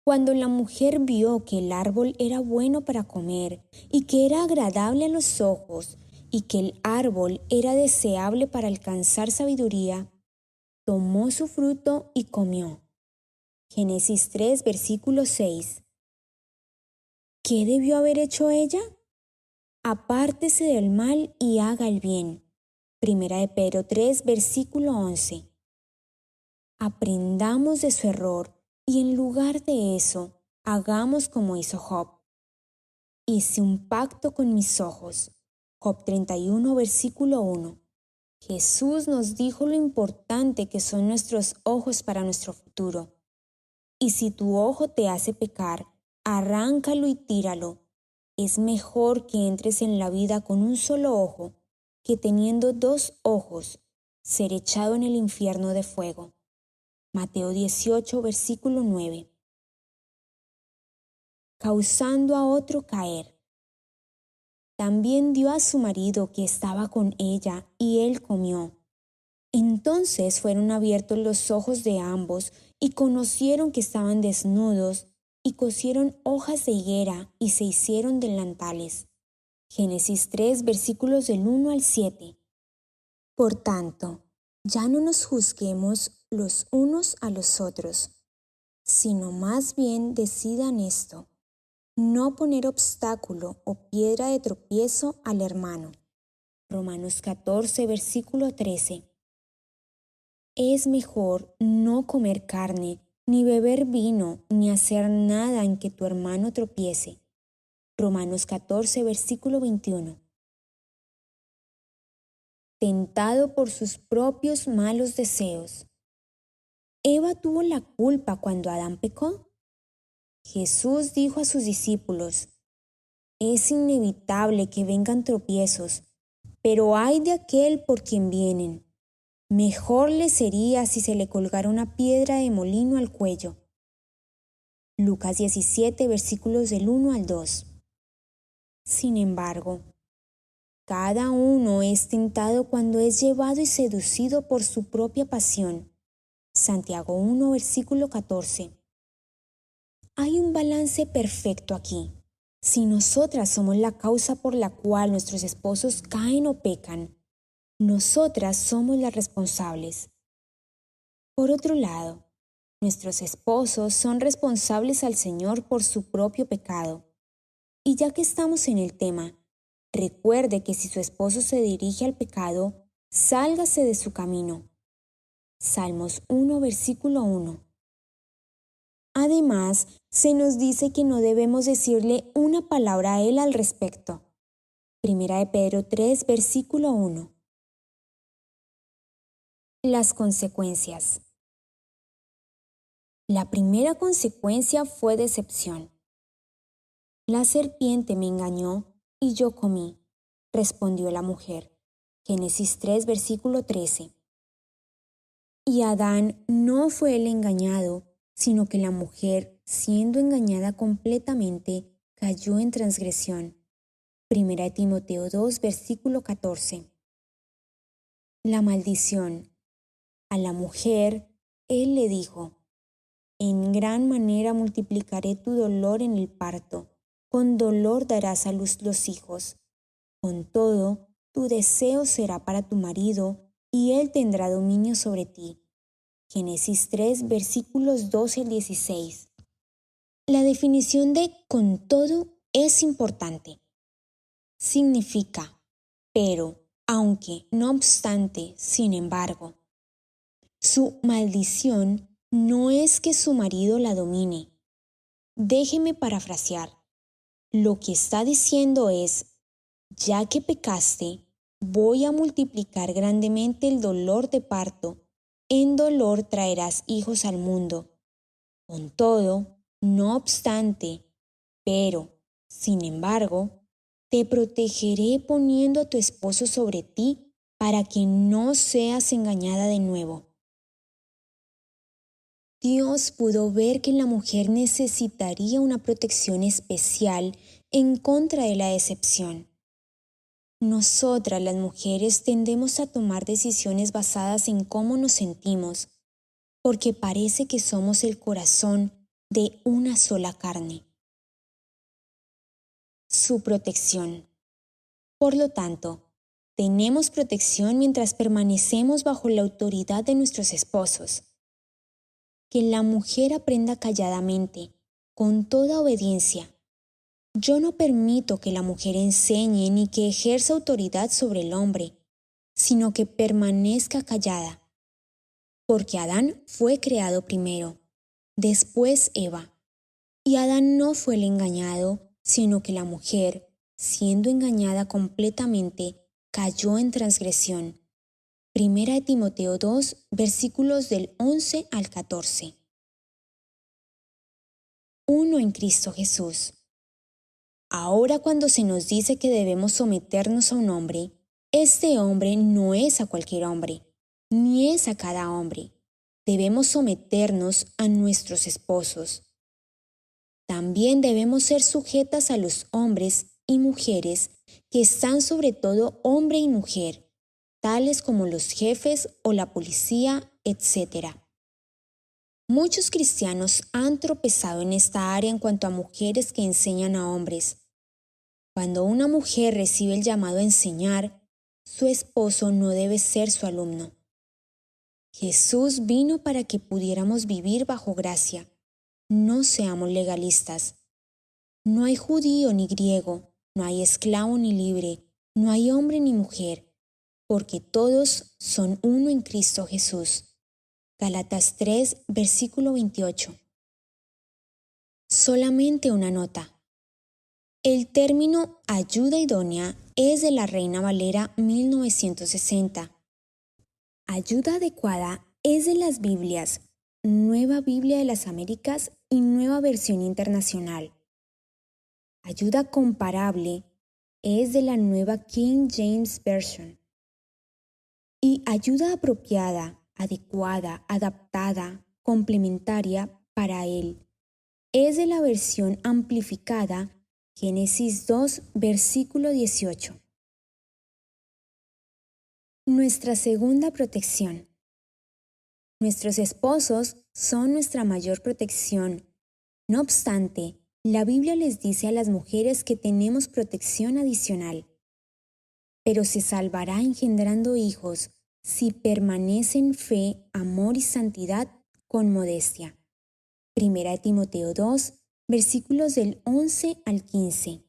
Cuando la mujer vio que el árbol era bueno para comer y que era agradable a los ojos y que el árbol era deseable para alcanzar sabiduría, tomó su fruto y comió. Génesis 3, versículo 6. ¿Qué debió haber hecho ella? Apártese del mal y haga el bien. Primera de Pedro 3, versículo 11. Aprendamos de su error y en lugar de eso, hagamos como hizo Job. Hice un pacto con mis ojos. Job 31, versículo 1. Jesús nos dijo lo importante que son nuestros ojos para nuestro futuro. Y si tu ojo te hace pecar, arráncalo y tíralo. Es mejor que entres en la vida con un solo ojo, que teniendo dos ojos, ser echado en el infierno de fuego. Mateo 18, versículo 9. Causando a otro caer. También dio a su marido que estaba con ella, y él comió. Entonces fueron abiertos los ojos de ambos, y conocieron que estaban desnudos, y cosieron hojas de higuera, y se hicieron delantales. Génesis 3, versículos del 1 al 7. Por tanto, ya no nos juzguemos los unos a los otros, sino más bien decidan esto, no poner obstáculo o piedra de tropiezo al hermano. Romanos 14, versículo 13. Es mejor no comer carne, ni beber vino, ni hacer nada en que tu hermano tropiece. Romanos 14, versículo 21. Tentado por sus propios malos deseos. ¿Eva tuvo la culpa cuando Adán pecó? Jesús dijo a sus discípulos, es inevitable que vengan tropiezos, pero ay de aquel por quien vienen. Mejor le sería si se le colgara una piedra de molino al cuello. Lucas 17, versículos del 1 al 2. Sin embargo, cada uno es tentado cuando es llevado y seducido por su propia pasión. Santiago 1, versículo 14. Hay un balance perfecto aquí. Si nosotras somos la causa por la cual nuestros esposos caen o pecan, nosotras somos las responsables. Por otro lado, nuestros esposos son responsables al Señor por su propio pecado. Y ya que estamos en el tema, recuerde que si su esposo se dirige al pecado, sálgase de su camino. Salmos 1, versículo 1. Además, se nos dice que no debemos decirle una palabra a él al respecto. Primera de Pedro 3, versículo 1. Las consecuencias. La primera consecuencia fue decepción. La serpiente me engañó y yo comí, respondió la mujer. Génesis 3, versículo 13. Y Adán no fue el engañado, sino que la mujer, siendo engañada completamente, cayó en transgresión. Primera de Timoteo 2, versículo 14. La maldición. A la mujer, él le dijo, en gran manera multiplicaré tu dolor en el parto, con dolor darás a luz los hijos. Con todo, tu deseo será para tu marido, y él tendrá dominio sobre ti. Génesis 3, versículos 12 al 16. La definición de con todo es importante. Significa, pero, aunque, no obstante, sin embargo. Su maldición no es que su marido la domine. Déjeme parafrasear. Lo que está diciendo es, ya que pecaste, voy a multiplicar grandemente el dolor de parto. En dolor traerás hijos al mundo. Con todo, no obstante, pero, sin embargo, te protegeré poniendo a tu esposo sobre ti para que no seas engañada de nuevo. Dios pudo ver que la mujer necesitaría una protección especial en contra de la decepción. Nosotras las mujeres tendemos a tomar decisiones basadas en cómo nos sentimos, porque parece que somos el corazón de una sola carne. Su protección. Por lo tanto, tenemos protección mientras permanecemos bajo la autoridad de nuestros esposos. Que la mujer aprenda calladamente, con toda obediencia. Yo no permito que la mujer enseñe ni que ejerza autoridad sobre el hombre, sino que permanezca callada. Porque Adán fue creado primero, después Eva. Y Adán no fue el engañado, sino que la mujer, siendo engañada completamente, cayó en transgresión. Primera de Timoteo 2, versículos del 11 al 14. Uno en Cristo Jesús. Ahora cuando se nos dice que debemos someternos a un hombre, este hombre no es a cualquier hombre, ni es a cada hombre. Debemos someternos a nuestros esposos. También debemos ser sujetas a los hombres y mujeres que están sobre todo hombre y mujer, tales como los jefes o la policía, etc. Muchos cristianos han tropezado en esta área en cuanto a mujeres que enseñan a hombres. Cuando una mujer recibe el llamado a enseñar, su esposo no debe ser su alumno. Jesús vino para que pudiéramos vivir bajo gracia. No seamos legalistas. No hay judío ni griego, no hay esclavo ni libre, no hay hombre ni mujer, porque todos son uno en Cristo Jesús. Gálatas 3, versículo 28. Solamente una nota. El término ayuda idónea es de la Reina Valera 1960. Ayuda adecuada es de las Biblias Nueva Biblia de las Américas y Nueva Versión Internacional. Ayuda comparable es de la Nueva King James Version. Y ayuda apropiada, adecuada, adaptada, complementaria para él es de la versión amplificada Génesis 2, versículo 18. Nuestra segunda protección. Nuestros esposos son nuestra mayor protección. No obstante, la Biblia les dice a las mujeres que tenemos protección adicional. Pero se salvará engendrando hijos si permanece en fe, amor y santidad con modestia. Primera de Timoteo 2, versículos del 11 al 15.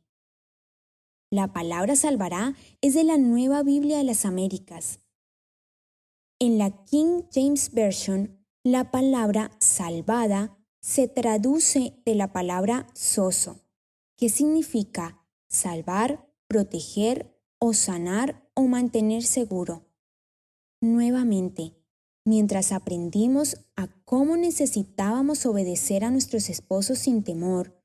La palabra salvará es de la Nueva Biblia de las Américas. En la King James Version, la palabra salvada se traduce de la palabra sozo, que significa salvar, proteger o sanar o mantener seguro. Nuevamente, mientras aprendimos a cómo necesitábamos obedecer a nuestros esposos sin temor,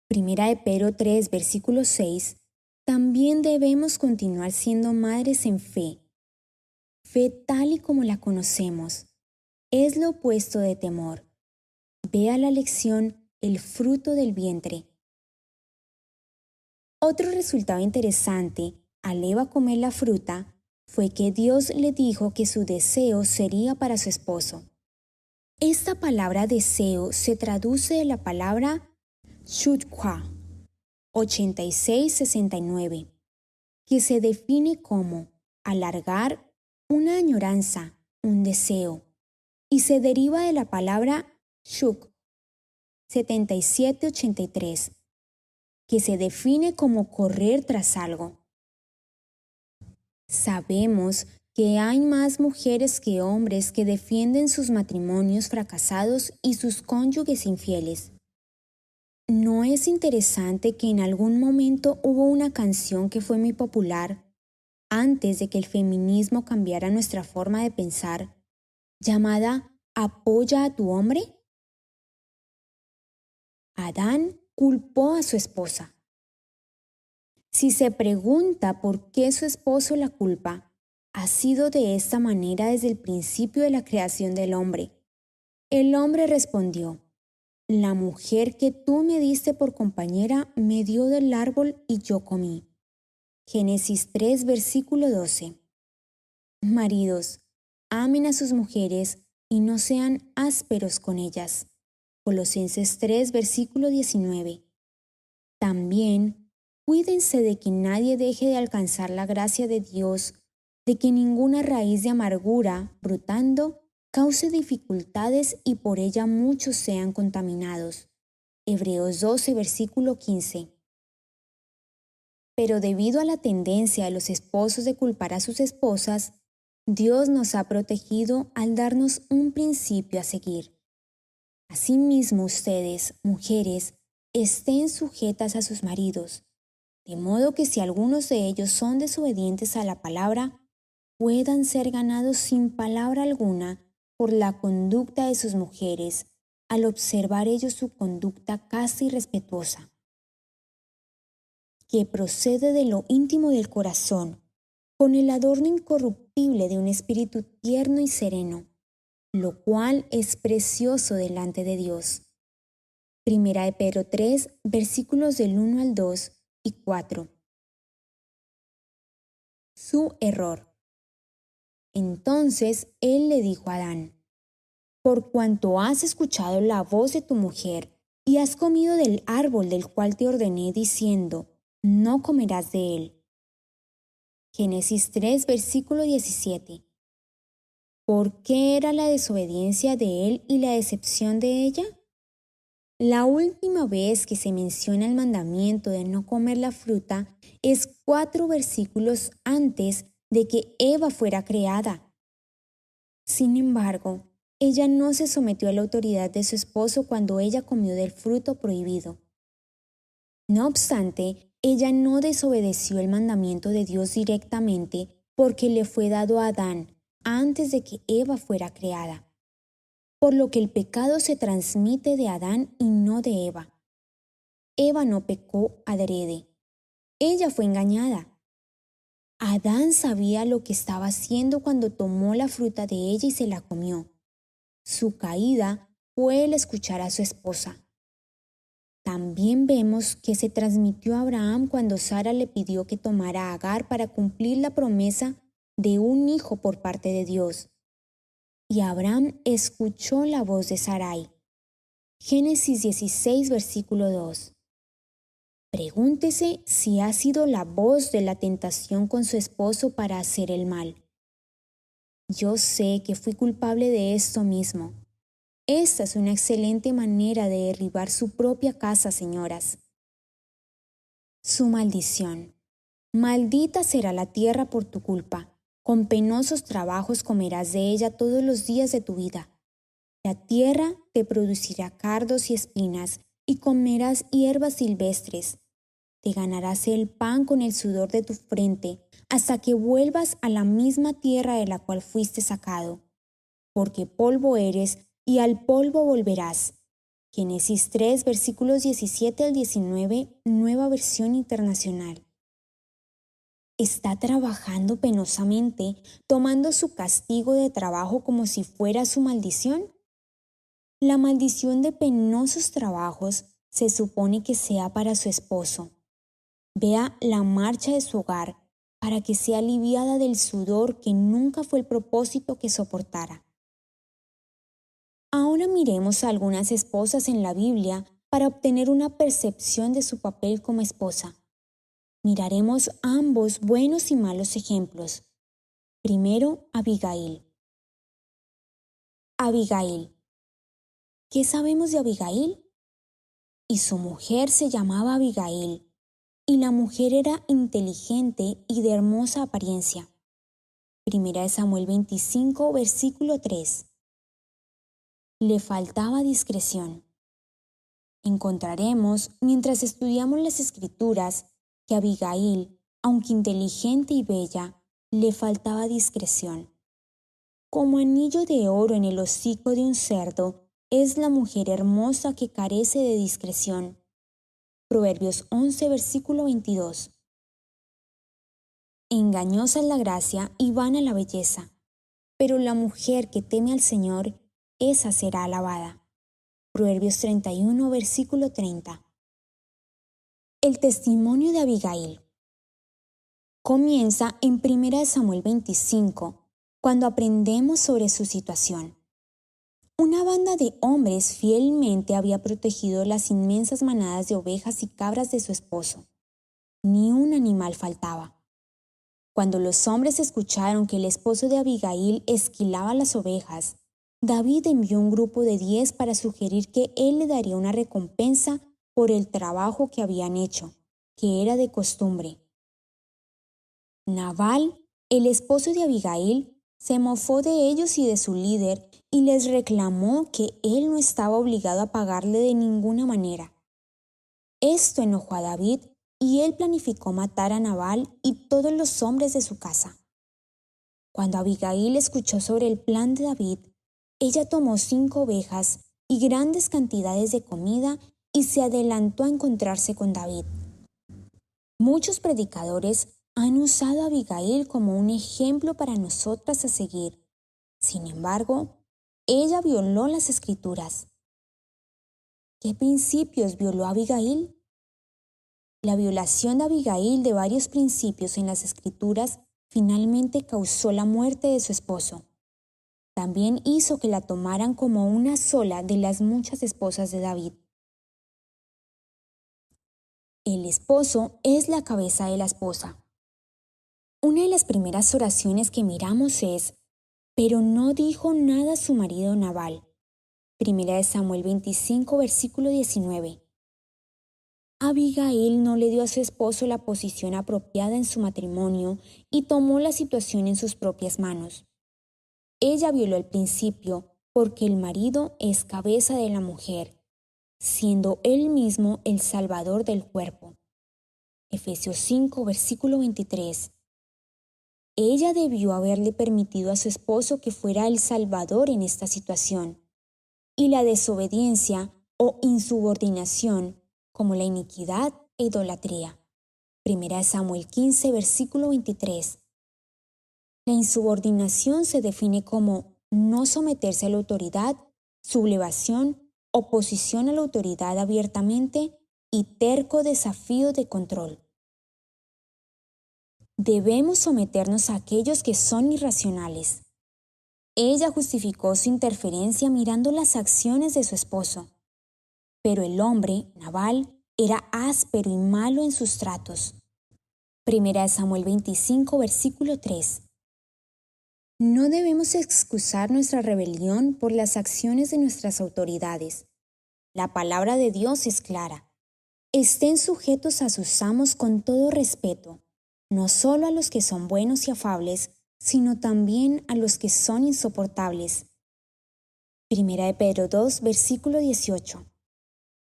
Primera de Pedro 3, versículo 6, también debemos continuar siendo madres en fe. Fe tal y como la conocemos. Es lo opuesto de temor. Vea la lección el fruto del vientre. Otro resultado interesante al Eva comer la fruta fue que Dios le dijo que su deseo sería para su esposo. Esta palabra deseo se traduce de la palabra shukwa 8669, que se define como alargar, una añoranza, un deseo, y se deriva de la palabra shuk 7783, que se define como correr tras algo. Sabemos que hay más mujeres que hombres que defienden sus matrimonios fracasados y sus cónyuges infieles. ¿No es interesante que en algún momento hubo una canción que fue muy popular, antes de que el feminismo cambiara nuestra forma de pensar, llamada ¿Apoya a tu hombre? Adán culpó a su esposa. Si se pregunta por qué su esposo la culpa, ha sido de esta manera desde el principio de la creación del hombre. El hombre respondió: la mujer que tú me diste por compañera me dio del árbol y yo comí. Génesis 3, versículo 12. Maridos, amen a sus mujeres y no sean ásperos con ellas. Colosenses 3, versículo 19. También, cuídense de que nadie deje de alcanzar la gracia de Dios, de que ninguna raíz de amargura, brotando, cause dificultades y por ella muchos sean contaminados. Hebreos 12, versículo 15. Pero debido a la tendencia de los esposos de culpar a sus esposas, Dios nos ha protegido al darnos un principio a seguir. Asimismo, ustedes, mujeres, estén sujetas a sus maridos, de modo que si algunos de ellos son desobedientes a la palabra, puedan ser ganados sin palabra alguna por la conducta de sus mujeres, al observar ellos su conducta casta y respetuosa, que procede de lo íntimo del corazón, con el adorno incorruptible de un espíritu tierno y sereno, lo cual es precioso delante de Dios. Primera de Pedro 3, versículos del 1 al 2 y 4. Su error. Entonces él le dijo a Adán: por cuanto has escuchado la voz de tu mujer y has comido del árbol del cual te ordené diciendo, no comerás de él. Génesis 3, versículo 17. ¿Por qué era la desobediencia de él y la decepción de ella? La última vez que se menciona el mandamiento de no comer la fruta es 4 versículos antes de que Eva fuera creada. Sin embargo, ella no se sometió a la autoridad de su esposo cuando ella comió del fruto prohibido. No obstante, ella no desobedeció el mandamiento de Dios directamente porque le fue dado a Adán antes de que Eva fuera creada. por lo que el pecado se transmite de Adán y no de Eva. Eva no pecó adrede. Ella fue engañada. Adán sabía lo que estaba haciendo cuando tomó la fruta de ella y se la comió. Su caída fue el escuchar a su esposa. También vemos que se transmitió a Abraham cuando Sara le pidió que tomara a Agar para cumplir la promesa de un hijo por parte de Dios. Y Abraham escuchó la voz de Sarai. Génesis 16, versículo 2. Pregúntese si ha sido la voz de la tentación con su esposo para hacer el mal. Yo sé que fui culpable de esto mismo. Esta es una excelente manera de derribar su propia casa, señoras. Su maldición. Maldita será la tierra por tu culpa. Con penosos trabajos comerás de ella todos los días de tu vida. La tierra te producirá cardos y espinas, y comerás hierbas silvestres. Te ganarás el pan con el sudor de tu frente, hasta que vuelvas a la misma tierra de la cual fuiste sacado. Porque polvo eres, y al polvo volverás. Génesis 3, versículos 17 al 19, Nueva Versión Internacional. Está trabajando penosamente, tomando su castigo de trabajo como si fuera su maldición. La maldición de penosos trabajos se supone que sea para su esposo. Vea la marcha de su hogar para que sea aliviada del sudor que nunca fue el propósito que soportara. Ahora miremos a algunas esposas en la Biblia para obtener una percepción de su papel como esposa. Miraremos ambos buenos y malos ejemplos. Primero, Abigail. Abigail. ¿Qué sabemos de Abigail? Y su mujer se llamaba Abigail, y la mujer era inteligente y de hermosa apariencia. Primera de Samuel 25, versículo 3. Le faltaba discreción. Encontraremos, mientras estudiamos las Escrituras, que Abigail, aunque inteligente y bella, le faltaba discreción. Como anillo de oro en el hocico de un cerdo, es la mujer hermosa que carece de discreción. Proverbios 11, versículo 22. Engañosa es la gracia y vana la belleza, pero la mujer que teme al Señor, esa será alabada. Proverbios 31, versículo 30. El testimonio de Abigail comienza en 1 Samuel 25, cuando aprendemos sobre su situación. Una banda de hombres fielmente había protegido las inmensas manadas de ovejas y cabras de su esposo. Ni un animal faltaba. Cuando los hombres escucharon que el esposo de Abigail esquilaba las ovejas, David envió un grupo de 10 para sugerir que él le daría una recompensa por el trabajo que habían hecho, que era de costumbre. Nabal, el esposo de Abigail, se mofó de ellos y de su líder y les reclamó que él no estaba obligado a pagarle de ninguna manera. Esto enojó a David y él planificó matar a Nabal y todos los hombres de su casa. Cuando Abigail escuchó sobre el plan de David, ella tomó 5 ovejas y grandes cantidades de comida y se adelantó a encontrarse con David. Muchos predicadores han usado a Abigail como un ejemplo para nosotras a seguir. Sin embargo, ella violó las Escrituras. ¿Qué principios violó Abigail? La violación de Abigail de varios principios en las Escrituras finalmente causó la muerte de su esposo. También hizo que la tomaran como una sola de las muchas esposas de David. El esposo es la cabeza de la esposa. Una de las primeras oraciones que miramos es: pero no dijo nada a su marido Nabal. Primera de Samuel 25, versículo 19. Abigail no le dio a su esposo la posición apropiada en su matrimonio y tomó la situación en sus propias manos. Ella violó el principio porque el marido es cabeza de la mujer, siendo él mismo el salvador del cuerpo. Efesios 5, versículo 23. Ella debió haberle permitido a su esposo que fuera el salvador en esta situación, y la desobediencia o insubordinación, como la iniquidad e idolatría. 1 Samuel 15, versículo 23. La insubordinación se define como no someterse a la autoridad, sublevación, oposición a la autoridad abiertamente y terco desafío de control. Debemos someternos a aquellos que son irracionales. Ella justificó su interferencia mirando las acciones de su esposo, pero el hombre, Nabal, era áspero y malo en sus tratos. 1 Samuel 25, versículo 3. No debemos excusar nuestra rebelión por las acciones de nuestras autoridades. La palabra de Dios es clara. Estén sujetos a sus amos con todo respeto, no solo a los que son buenos y afables, sino también a los que son insoportables. 1 Pedro 2, versículo 18.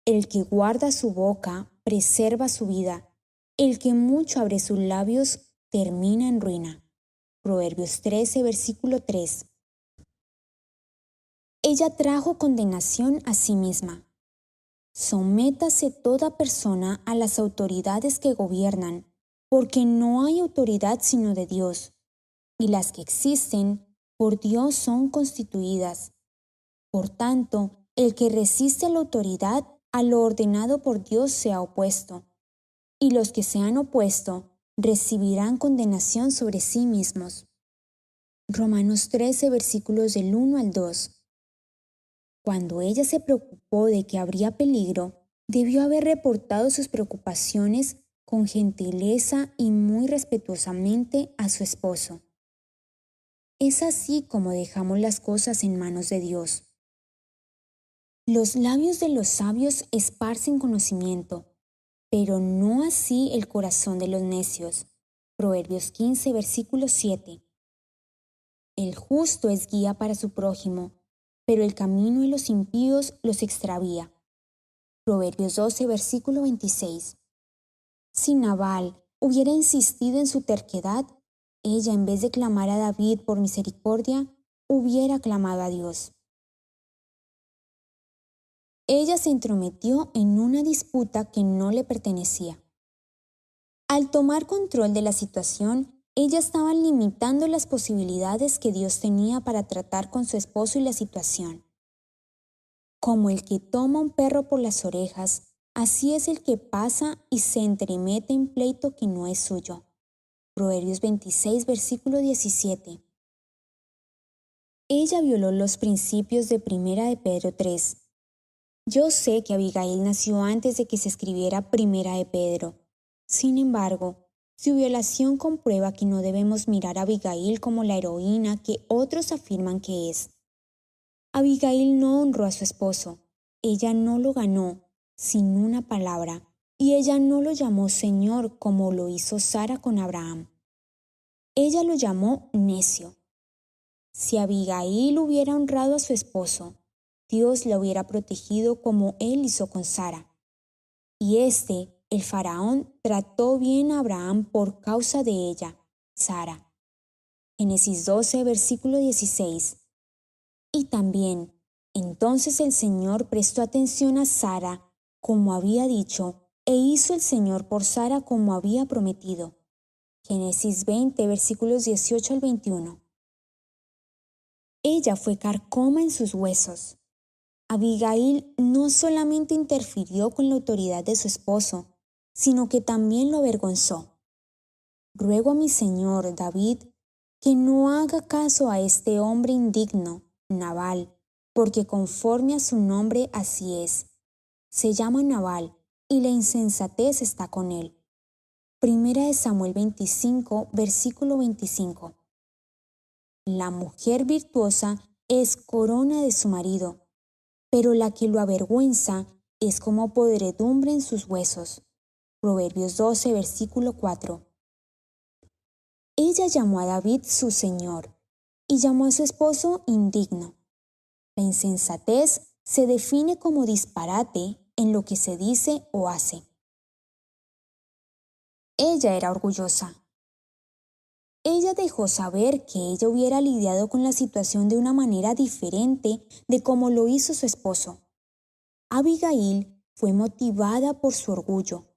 El que guarda su boca preserva su vida, el que mucho abre sus labios termina en ruina. Proverbios 13, versículo 3. Ella trajo condenación a sí misma. Sométase toda persona a las autoridades que gobiernan, porque no hay autoridad sino de Dios, y las que existen por Dios son constituidas. Por tanto, el que resiste a la autoridad, a lo ordenado por Dios se ha opuesto, y los que se han opuesto recibirán condenación sobre sí mismos. Romanos 13, versículos del 1 al 2. Cuando ella se preocupó de que habría peligro, debió haber reportado sus preocupaciones con gentileza y muy respetuosamente a su esposo. Es así como dejamos las cosas en manos de Dios. Los labios de los sabios esparcen conocimiento, pero no así el corazón de los necios. Proverbios 15, versículo 7. El justo es guía para su prójimo, pero el camino de los impíos los extravía. Proverbios 12, versículo 26. Si Nabal hubiera insistido en su terquedad, ella, en vez de clamar a David por misericordia, hubiera clamado a Dios. Ella se entrometió en una disputa que no le pertenecía. Al tomar control de la situación, ella estaba limitando las posibilidades que Dios tenía para tratar con su esposo y la situación. Como el que toma un perro por las orejas, así es el que pasa y se entremete en pleito que no es suyo. Proverbios 26, versículo 17. Ella violó los principios de 1 Pedro 3. Yo sé que Abigail nació antes de que se escribiera 1 Pedro. Sin embargo, su violación comprueba que no debemos mirar a Abigail como la heroína que otros afirman que es. Abigail no honró a su esposo, ella no lo ganó sin una palabra, y ella no lo llamó Señor como lo hizo Sara con Abraham. Ella lo llamó necio. Si Abigail hubiera honrado a su esposo, Dios la hubiera protegido como él hizo con Sara. Y el faraón, trató bien a Abraham por causa de ella, Sara. Génesis 12, versículo 16. Y también, entonces el Señor prestó atención a Sara, como había dicho, e hizo el Señor por Sara como había prometido. Génesis 20, versículos 18 al 21. Ella fue carcoma en sus huesos. Abigail no solamente interfirió con la autoridad de su esposo, sino que también lo avergonzó. Ruego a mi señor David que no haga caso a este hombre indigno, Nabal, porque conforme a su nombre así es. Se llama Nabal y la insensatez está con él. 1 Samuel 25, versículo 25. La mujer virtuosa es corona de su marido, pero la que lo avergüenza es como podredumbre en sus huesos. Proverbios 12, versículo 4. Ella llamó a David su señor y llamó a su esposo indigno. La insensatez se define como disparate en lo que se dice o hace. Ella era orgullosa. Ella dejó saber que ella hubiera lidiado con la situación de una manera diferente de como lo hizo su esposo. Abigail fue motivada por su orgullo.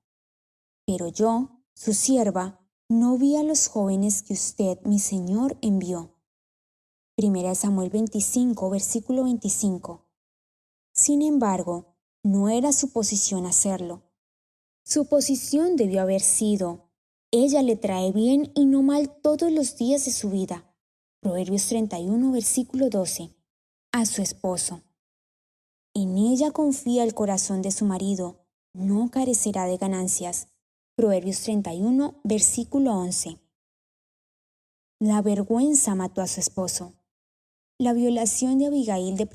Pero yo, su sierva, no vi a los jóvenes que usted, mi señor, envió. 1 Samuel 25, versículo 25. Sin embargo, no era su posición hacerlo. Su posición debió haber sido: ella le trae bien y no mal todos los días de su vida. Proverbios 31, versículo 12. A su esposo. En ella confía el corazón de su marido, no carecerá de ganancias. Proverbios 31, versículo 11. La vergüenza mató a su esposo. La violación de Abigail de